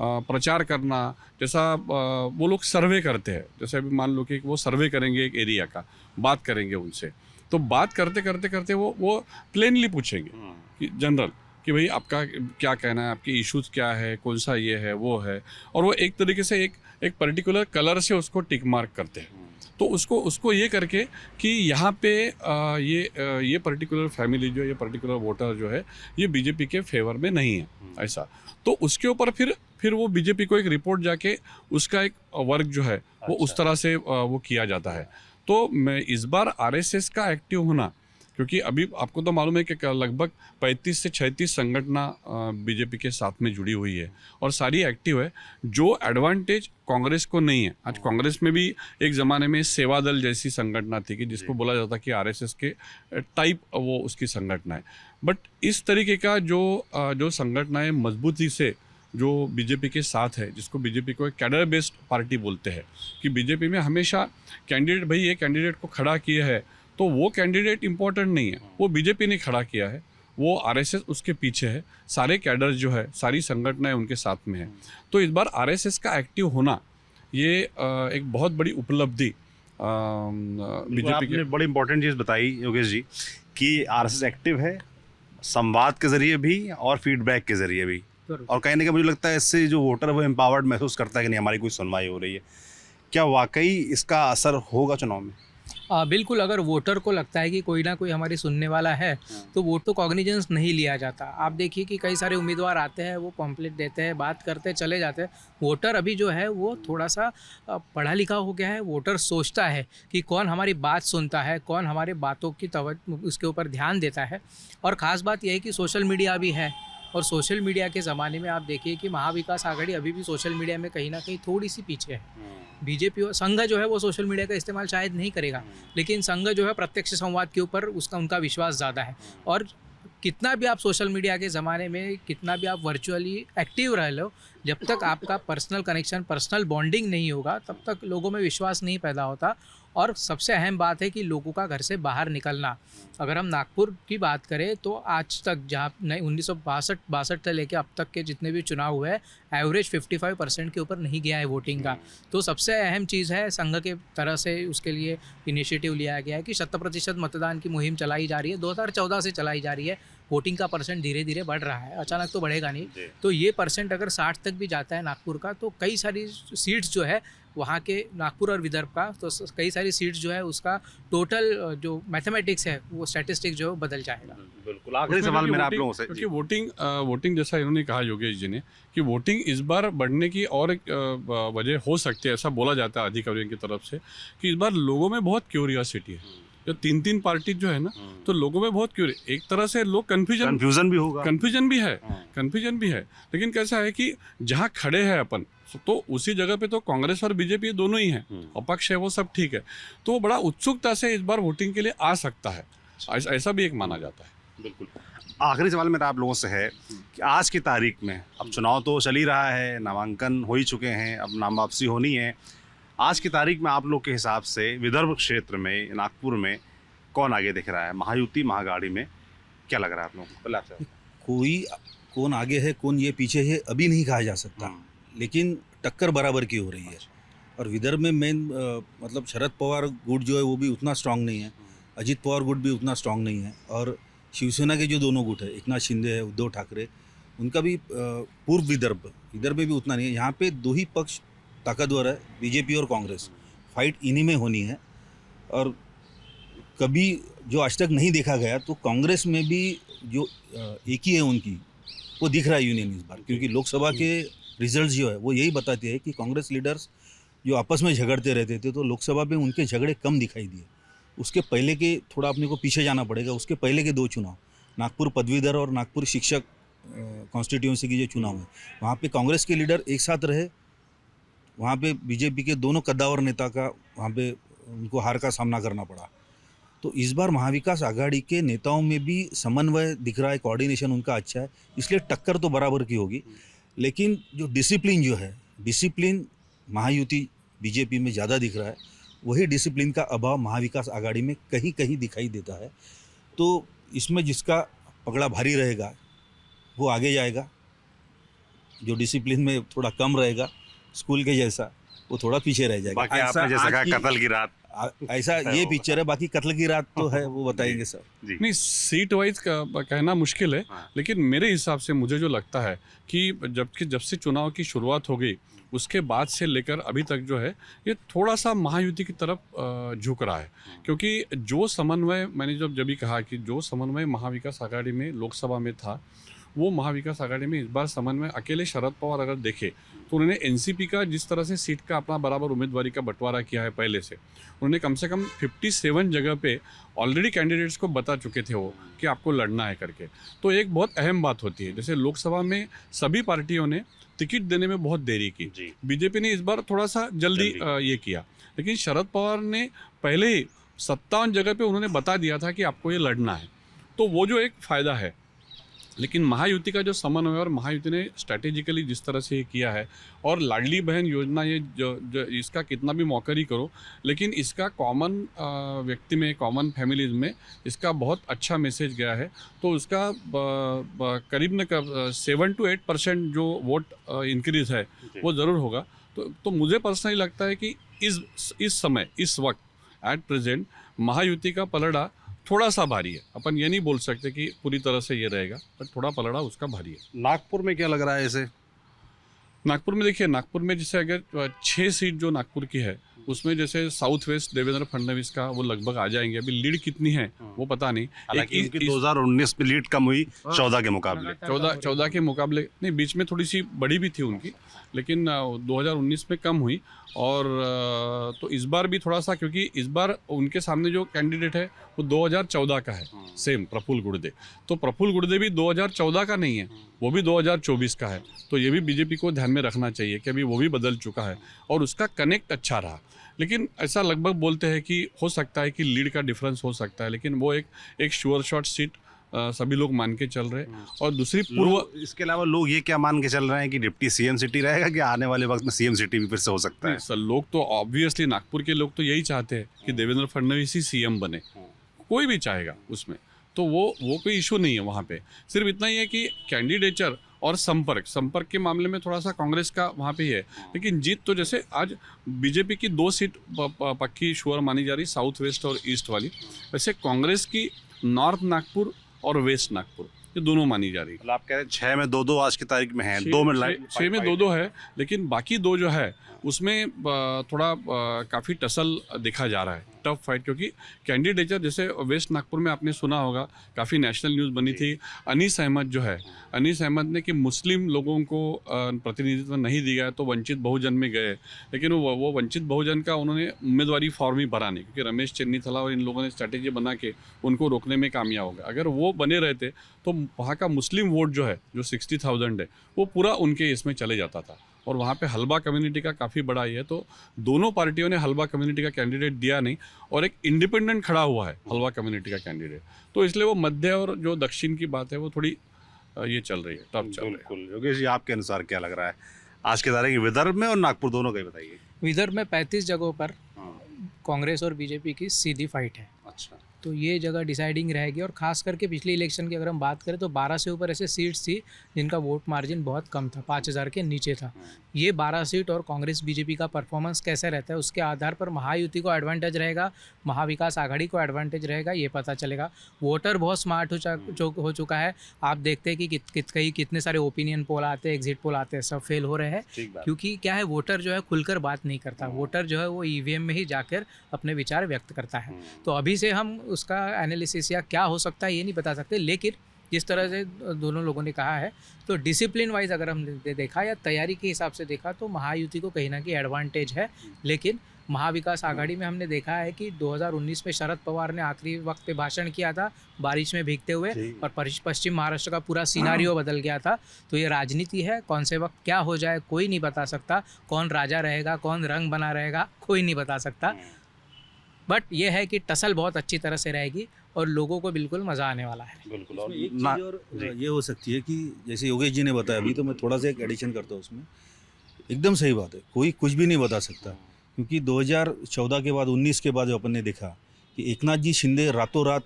प्रचार करना, जैसा वो लोग सर्वे करते हैं, जैसे अभी मान लो कि वो सर्वे करेंगे एक एरिया का, बात करेंगे उनसे, तो बात करते करते करते वो प्लेनली पूछेंगे कि जनरल कि भाई आपका क्या कहना है, आपके इश्यूज़ क्या है, कौन सा ये है वो है, और वो एक तरीके से एक पर्टिकुलर कलर से उसको टिक मार्क करते हैं। तो उसको ये करके कि यहाँ पे ये पर्टिकुलर फैमिली जो, ये पर्टिकुलर वोटर जो है ये बीजेपी के फेवर में नहीं है, ऐसा, तो उसके ऊपर फिर वो बीजेपी को एक रिपोर्ट जाके उसका एक वर्क जो है वो उस तरह से वो किया जाता है। तो मैं इस बार आरएसएस का एक्टिव होना, क्योंकि अभी आपको तो मालूम है कि लगभग 35 से 36 संगठना बीजेपी के साथ में जुड़ी हुई है और सारी एक्टिव है, जो एडवांटेज कांग्रेस को नहीं है। आज कांग्रेस में भी एक ज़माने में सेवा दल जैसी संगठना थी कि जिसको बोला जाता कि आरएसएस के टाइप वो उसकी संगठना है, बट इस तरीके का जो संगठनाएँ मजबूती से जो बीजेपी के साथ है, जिसको बीजेपी को एक कैडर बेस्ड पार्टी बोलते हैं, कि बीजेपी में हमेशा कैंडिडेट, भाई ये कैंडिडेट को खड़ा किया है तो वो कैंडिडेट इम्पोर्टेंट नहीं है, वो बीजेपी ने खड़ा किया है, वो आरएसएस उसके पीछे है, सारे कैडर जो है, सारी संगठनाएं उनके साथ में है। तो इस बार आरएसएस का एक्टिव होना ये एक बहुत बड़ी उपलब्धि बीजेपी आपने बड़ी इंपॉर्टेंट चीज़ बताई योगेश जी कि आरएसएस एक्टिव है संवाद के ज़रिए भी और फीडबैक के ज़रिए भी, और कहीं ना कहीं मुझे लगता है इससे जो वोटर है वो एम्पावर्ड महसूस करता है कि नहीं हमारी कोई सुनवाई हो रही है। क्या वाकई इसका असर होगा चुनाव में? बिल्कुल, अगर वोटर को लगता है कि कोई ना कोई हमारी सुनने वाला है तो वोट तो कॉग्निजेंस नहीं लिया जाता। आप देखिए कि कई सारे उम्मीदवार आते हैं, वो पॉम्पलेट देते हैं, बात करते हैं, चले जाते हैं। वोटर अभी जो है वो थोड़ा सा पढ़ा लिखा हो गया है। वोटर सोचता है कि कौन हमारी बात सुनता है, कौन हमारे बातों की उसके ऊपर ध्यान देता है। और ख़ास बात यह है कि सोशल मीडिया भी है, और सोशल मीडिया के ज़माने में आप देखिए कि महाविकास आघाड़ी अभी भी सोशल मीडिया में कहीं ना कहीं थोड़ी सी पीछे है। बीजेपी और संघ जो है वो सोशल मीडिया का इस्तेमाल शायद नहीं करेगा, लेकिन संघ जो है प्रत्यक्ष संवाद के ऊपर उनका विश्वास ज़्यादा है। और कितना भी आप सोशल मीडिया के ज़माने में कितना भी आप वर्चुअली एक्टिव रह लो, जब तक आपका पर्सनल कनेक्शन, पर्सनल बॉन्डिंग नहीं होगा, तब तक लोगों में विश्वास नहीं पैदा होता। और सबसे अहम बात है कि लोगों का घर से बाहर निकलना। अगर हम नागपुर की बात करें तो आज तक जहाँ 1962 से लेकर अब तक के जितने भी चुनाव हुए, एवरेज 55% के ऊपर नहीं गया है वोटिंग का। तो सबसे अहम चीज़ है, संघ के तरह से उसके लिए इनिशिएटिव लिया गया है कि 100% मतदान की मुहिम चलाई जा रही है। 2014 से चलाई जा रही है। वोटिंग का परसेंट धीरे धीरे बढ़ रहा है, अचानक तो बढ़ेगा नहीं। तो ये परसेंट अगर 60 तक भी जाता है नागपुर का, तो कई सारी सीट्स जो है वहाँ के नागपुर और विदर्भ का, तो कई सारी सीट्स जो है उसका टोटल जो मैथमेटिक्स है वो स्टैटिस्टिक जो है बदल जाएगा। बिल्कुल, आखिरी सवाल मेरा आप लोगों से, क्योंकि वोटिंग जैसा इन्होंने कहा योगेश जी ने कि वोटिंग इस बार बढ़ने की और एक वजह हो सकती है, ऐसा बोला जाता है अधिकारियों की तरफ से, कि इस बार लोगों में बहुत क्यूरियोसिटी है। जो 3 पार्टी जो है ना, तो लोगों में बहुत एक तरह से लोग कन्फ्यूजन भी है। लेकिन कैसा है कि जहाँ खड़े हैं अपन, तो उसी जगह पे तो कांग्रेस और बीजेपी दोनों ही हैं, अपक्ष है वो सब ठीक है, तो बड़ा उत्सुकता से इस बार वोटिंग के लिए आ सकता है, ऐसा भी एक माना जाता है। बिल्कुल। आखिरी सवाल मेरा आप लोगों से है कि आज की तारीख में, अब चुनाव तो चल ही रहा है, नामांकन हो ही चुके हैं, अब नाम वापसी होनी है, आज की तारीख में आप लोग के हिसाब से विदर्भ क्षेत्र में, नागपुर में कौन आगे दिख रहा है? महायुति, महागाड़ी में क्या लग रहा है आप लोगों को? पहले आपसे। कौन आगे है, कौन ये पीछे है, अभी नहीं कहा जा सकता, लेकिन टक्कर बराबर की हो रही है। और विदर्भ में मेन मतलब शरद पवार गुट जो है वो भी उतना स्ट्रांग नहीं है, अजित पवार गुट भी उतना स्ट्रांग नहीं है, और शिवसेना के जो दोनों गुट है, एकनाथ शिंदे है, उद्धव ठाकरे, उनका भी पूर्व विदर्भ में भी उतना नहीं है। यहाँ पे दो ही पक्ष ताकतवर है, बीजेपी और कांग्रेस। फाइट इन्हीं में होनी है। और कभी जो आज तक नहीं देखा गया, तो कांग्रेस में भी जो एक ही है उनकी, वो दिख रहा है यूनियन इस बार, क्योंकि लोकसभा के रिजल्ट जो है वो यही बताते हैं कि कांग्रेस लीडर्स जो आपस में झगड़ते रहते थे, तो लोकसभा में उनके झगड़े कम दिखाई दिए। उसके पहले के थोड़ा अपने को पीछे जाना पड़ेगा, उसके पहले के 2 चुनाव, नागपुर पदवीधर और नागपुर शिक्षक कॉन्स्टिट्यूंसी की जो चुनाव है, वहाँ पे कांग्रेस के लीडर एक साथ रहे, वहाँ पे बीजेपी के दोनों कद्दावर नेता का वहाँ पे उनको हार का सामना करना पड़ा। तो इस बार महाविकास आघाड़ी के नेताओं में भी समन्वय दिख रहा है, कोऑर्डिनेशन उनका अच्छा है, इसलिए टक्कर तो बराबर की होगी। लेकिन जो डिसिप्लिन महायुति बीजेपी में ज़्यादा दिख रहा है, वही डिसिप्लिन का अभाव महाविकास आघाड़ी में कहीं कहीं दिखाई देता है। तो इसमें जिसका पकड़ा भारी रहेगा वो आगे जाएगा। जो डिसिप्लिन में थोड़ा कम रहेगा स्कूल के जैसा, वो थोड़ा पीछे रह जाएगा। बाकी ऐसा आपने जैसा आज कहा की- कत्ल की रात ऐसा ये पिक्चर है, बाकी कत्ल की रात तो है, वो बताएंगे सब। जी नहीं, सीट वाइज कहना मुश्किल है, हाँ। लेकिन मेरे हिसाब से मुझे जो लगता है कि जब से चुनाव की शुरुआत हो गई उसके बाद से लेकर अभी तक जो है ये थोड़ा सा महायुति की तरफ झुक रहा है, क्योंकि जो समन्वय मैंने जब भी कहा कि जो समन्वय महाविकास आघाड़ी में लोकसभा में था, वो महाविकास आघाड़ी में इस बार समन्वय अकेले शरद पवार अगर देखे तो उन्होंने एनसीपी का जिस तरह से सीट का अपना बराबर उम्मीदवारी का बंटवारा किया है पहले से, उन्होंने कम से कम 57 जगह पे ऑलरेडी कैंडिडेट्स को बता चुके थे वो कि आपको लड़ना है करके। तो एक बहुत अहम बात होती है, जैसे लोकसभा में सभी पार्टियों ने टिकट देने में बहुत देरी की, जी बीजेपी ने इस बार थोड़ा सा जल्दी ये किया, लेकिन शरद पवार ने पहले ही 57 जगह पे उन्होंने बता दिया था कि आपको ये लड़ना है, तो वो जो एक फ़ायदा है। लेकिन महायुति का जो समन्वय और महायुति ने स्ट्रैटेजिकली जिस तरह से ये किया है, और लाडली बहन योजना ये जो इसका कितना भी मौकरी करो, लेकिन इसका कॉमन व्यक्ति में, कॉमन फैमिलीज में इसका बहुत अच्छा मैसेज गया है। तो उसका करीब न 7 to 8% जो वोट इंक्रीज है वो ज़रूर होगा। तो मुझे पर्सनली लगता है कि इस समय, इस वक्त एट प्रेजेंट महायुति का पलड़ा थोड़ा सा भारी है। अपन ये नहीं बोल सकते कि पूरी तरह से ये रहेगा, पर थोड़ा पलड़ा उसका भारी है। नागपुर में क्या लग रहा है इसे? नागपुर में देखिए, नागपुर में जैसे अगर 6 सीट जो नागपुर की है उसमें जैसे साउथ वेस्ट देवेंद्र फडणवीस का वो लगभग आ जाएंगे। अभी लीड कितनी है वो पता नहीं, हालांकि उनकी 2019 में लीड कम हुई 14 के मुकाबले। 14 के मुकाबले नहीं, बीच में थोड़ी सी बड़ी भी थी उनकी, लेकिन 2019 में कम हुई। और तो इस बार भी थोड़ा सा, क्योंकि इस बार उनके सामने जो कैंडिडेट है वो 2014 का है, सेम प्रफुल्ल गुर्दे। तो प्रफुल्ल गुर्दे भी 2014 का नहीं है, वो भी 2024 का है। तो ये भी बीजेपी को ध्यान में रखना चाहिए कि अभी वो भी बदल चुका है और उसका कनेक्ट अच्छा रहा। लेकिन ऐसा लगभग बोलते हैं कि हो सकता है कि लीड का डिफरेंस हो सकता है, लेकिन वो एक श्योर शॉट सीट सभी लोग मान के चल रहे हैं। और दूसरी पूर्व, इसके अलावा लोग ये क्या मान के चल रहे हैं कि डिप्टी सीएम सिटी रहेगा, कि आने वाले वक्त में सीएम सिटी भी फिर से हो सकता है? सर लोग तो ऑब्वियसली नागपुर के लोग तो यही चाहते हैं कि देवेंद्र फडणवीस ही सीएम बने, कोई भी चाहेगा उसमें, तो वो कोई इशू नहीं है वहाँ पे। सिर्फ इतना ही है कि कैंडिडेचर और संपर्क के मामले में थोड़ा सा कांग्रेस का वहाँ पे ही है। लेकिन जीत तो जैसे आज बीजेपी की 2 सीट पक्की श्योर मानी जा रही, साउथ वेस्ट और ईस्ट वाली, वैसे कांग्रेस की नॉर्थ नागपुर और वेस्ट नागपुर ये दोनों मानी जा रही है। मतलब आप कह रहे हैं 6 में 2-2 आज की तारीख में हैं, 2 में 6 में 2-2 है, लेकिन बाकी 2 जो है उसमें थोड़ा काफ़ी टसल दिखा जा रहा है, टफ फाइट। क्योंकि कैंडिडेचर जैसे वेस्ट नागपुर में आपने सुना होगा, काफ़ी नेशनल न्यूज़ बनी थी, अनीस अहमद जो है, अनीस अहमद ने कि मुस्लिम लोगों को प्रतिनिधित्व नहीं दिया है तो वंचित बहुजन में गए, लेकिन वो वंचित बहुजन का उन्होंने उम्मीदवारी फॉर्म ही भरा नहीं, क्योंकि रमेश चन्नीथला और इन लोगों ने स्ट्रैटेजी बना के उनको रोकने में कामयाब हो गए। अगर वो बने रहते तो वहाँ का मुस्लिम वोट जो है, जो 60,000 है, वो पूरा उनके इसमें चले जाता था। और वहाँ पे हलबा कम्युनिटी का काफ़ी बड़ा ही है, तो दोनों पार्टियों ने हलबा कम्युनिटी का कैंडिडेट दिया नहीं, और एक इंडिपेंडेंट खड़ा हुआ है हलबा कम्युनिटी का कैंडिडेट। तो इसलिए वो मध्य और जो दक्षिण की बात है वो थोड़ी ये चल रही है, टफ चल रही है। बिल्कुल। योगेश जी, आपके अनुसार क्या लग रहा है आज के तारीख में विदर्भ में और नागपुर दोनों का ही बताइए? विदर्भ में 35 जगहों पर कांग्रेस और बीजेपी की सीधी फाइट है, अच्छा, तो ये जगह डिसाइडिंग रहेगी। और खास करके पिछले इलेक्शन की अगर हम बात करें तो 12 से ऊपर ऐसे सीट्स थी जिनका वोट मार्जिन बहुत कम था, 5,000 के नीचे था। ये 12 सीट और कांग्रेस बीजेपी का परफॉर्मेंस कैसे रहता है उसके आधार पर महायुति को एडवांटेज रहेगा, महाविकास आघाड़ी को एडवांटेज रहेगा, ये पता चलेगा। वोटर बहुत स्मार्ट हो चुका है। आप देखते हैं कि कितने सारे ओपिनियन पोल आते हैं, एग्जिट पोल आते हैं, सब फेल हो रहे हैं, क्योंकि क्या है, वोटर जो है खुलकर बात नहीं करता। वोटर जो है वो ईवीएम में ही जाकर अपने विचार व्यक्त करता है। तो अभी से हम उसका एनालिसिस या क्या हो सकता है ये नहीं बता सकते, लेकिन जिस तरह से दोनों लोगों ने कहा है तो डिसिप्लिन वाइज अगर हम देखा या तैयारी के हिसाब से देखा तो महायुति को कहीं ना कहीं एडवांटेज है। लेकिन महाविकास आघाड़ी में हमने देखा है कि 2019 में शरद पवार ने आखिरी वक्त पे भाषण किया था बारिश में भीगते हुए, और पश्चिम महाराष्ट्र का पूरा सिनारियो बदल गया था। तो ये राजनीति है, कौन से वक्त क्या हो जाए कोई नहीं बता सकता, कौन राजा रहेगा, कौन रंग बना रहेगा, कोई नहीं बता सकता। बट ये है कि टसल बहुत अच्छी तरह से रहेगी और लोगों को बिल्कुल मज़ा आने वाला है। बिल्कुल। और एक चीज़ और ये हो सकती है कि जैसे योगेश जी ने बताया, अभी तो मैं थोड़ा सा एक एडिशन करता हूँ उसमें। एकदम सही बात है, कोई कुछ भी नहीं बता सकता, क्योंकि 2014 के बाद 19 के बाद जो अपन ने देखा कि एकनाथ जी शिंदे रातों रात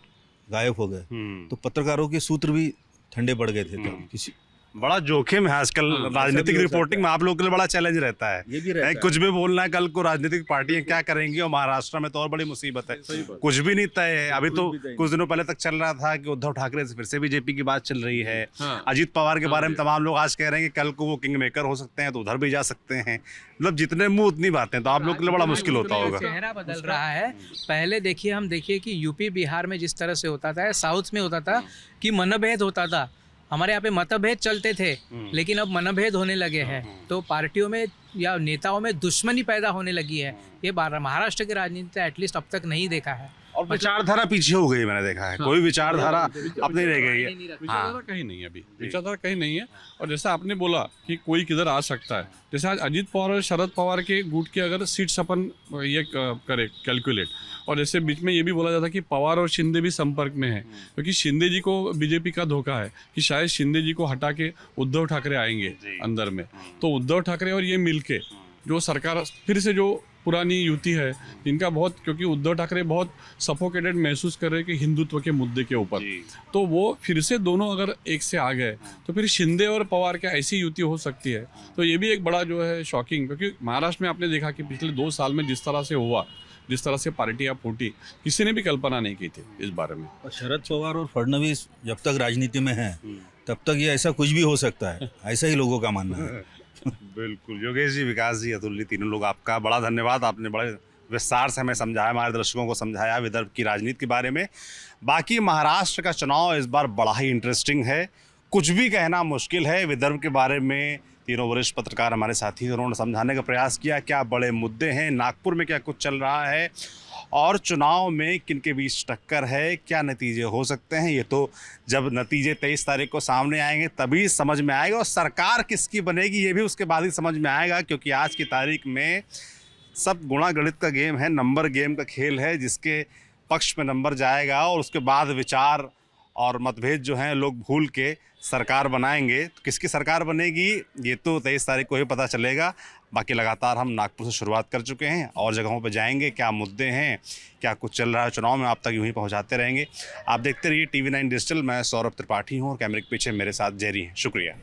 गायब हो गए, तो पत्रकारों के सूत्र भी ठंडे पड़ गए थे। किसी बड़ा जोखिम है आजकल हाँ, राजनीतिक ऐसा भी हो रिपोर्टिंग में, आप लोगों के लिए बड़ा चैलेंज रहता है। ये भी रहता है। कुछ भी बोलना है, कल को राजनीतिक पार्टियां क्या करेंगी, और महाराष्ट्र में तो और बड़ी मुसीबत है, कुछ भी नहीं तय है। अभी तो कुछ दिनों पहले तक चल रहा था कि उद्धव ठाकरे से फिर से बीजेपी की बात चल रही है। हाँ। अजीत पवार के बारे में तमाम लोग आज कह रहे हैं कि कल को वो किंग मेकर हो सकते हैं, तो उधर भी जा सकते हैं। मतलब जितने मुंह उतनी बातें, तो आप लोग के लिए बड़ा मुश्किल होता होगा। चेहरा बदल रहा है। पहले देखिए, हम देखिए कि यूपी बिहार में जिस तरह से होता था, साउथ में होता था कि मनभेद होता था, हमारे यहाँ पे मतभेद चलते थे, लेकिन अब मनभेद होने लगे हैं। तो पार्टियों में या नेताओं में दुश्मनी पैदा होने लगी है। ये महाराष्ट्र की राजनीति एटलीस्ट अब तक नहीं देखा है। और विचारधारा पीछे हो गई, मैंने देखा है। कोई विचारधारा अब नहीं रह गई है। विचारधारा कहीं नहीं है अभी, विचारधारा कहीं नहीं है। और जैसा आपने बोला कि कोई किधर आ सकता है, जैसे आज अजीत पवार और शरद पवार के गुट की अगर सीट्स अपन ये करे कैलकुलेट, और जैसे बीच में ये भी बोला जाता कि पवार और शिंदे भी संपर्क में है, क्योंकि शिंदे जी को बीजेपी का धोखा है कि शायद शिंदे जी को हटा के उद्धव ठाकरे आएंगे अंदर में, तो उद्धव ठाकरे और ये मिलके जो सरकार फिर से जो पुरानी युति है इनका बहुत, क्योंकि उद्धव ठाकरे बहुत सफोकेटेड महसूस कर रहे हैं कि हिंदुत्व के मुद्दे के ऊपर, तो वो फिर से दोनों अगर एक से आ गए तो फिर शिंदे और पवार क्या ऐसी युति हो सकती है। तो ये भी एक बड़ा जो है शॉकिंग, क्योंकि महाराष्ट्र में आपने देखा कि पिछले 2 साल में जिस तरह से हुआ, जिस तरह से पार्टियां फूटी, किसी ने भी कल्पना नहीं की थी इस बारे में। और शरद पवार और फडणवीस जब तक राजनीति में हैं तब तक ये ऐसा कुछ भी हो सकता है, ऐसा ही लोगों का मानना है। बिल्कुल। योगेश जी, विकास जी, अतुल जी, तीनों लोग आपका बड़ा धन्यवाद। आपने बड़े विस्तार से हमें समझाया, हमारे दर्शकों को समझाया विदर्भ की राजनीति के बारे में। बाकी महाराष्ट्र का चुनाव इस बार बड़ा ही इंटरेस्टिंग है, कुछ भी कहना मुश्किल है विदर्भ के बारे में। तीनों वरिष्ठ पत्रकार हमारे साथी, उन्होंने समझाने का प्रयास किया क्या बड़े मुद्दे हैं, नागपुर में क्या कुछ चल रहा है, और चुनाव में किनके बीच टक्कर है, क्या नतीजे हो सकते हैं। ये तो जब नतीजे 23 तारीख को सामने आएंगे तभी समझ में आएगा, और सरकार किसकी बनेगी ये भी उसके बाद ही समझ में आएगा, क्योंकि आज की तारीख में सब गुणा गणित का गेम है, नंबर गेम का खेल है। जिसके पक्ष में नंबर जाएगा और उसके बाद विचार और मतभेद जो हैं लोग भूल के सरकार बनाएंगे। तो किसकी सरकार बनेगी ये तो 23 तारीख को ही पता चलेगा। बाकी लगातार हम नागपुर से शुरुआत कर चुके हैं, और जगहों पर जाएंगे, क्या मुद्दे हैं, क्या कुछ चल रहा है चुनाव में, आप तक यूँ ही पहुँचाते रहेंगे। आप देखते रहिए TV9 डिजिटल। मैं सौरभ त्रिपाठी हूँ और कैमरे के पीछे मेरे साथ जेरी हैं। शुक्रिया।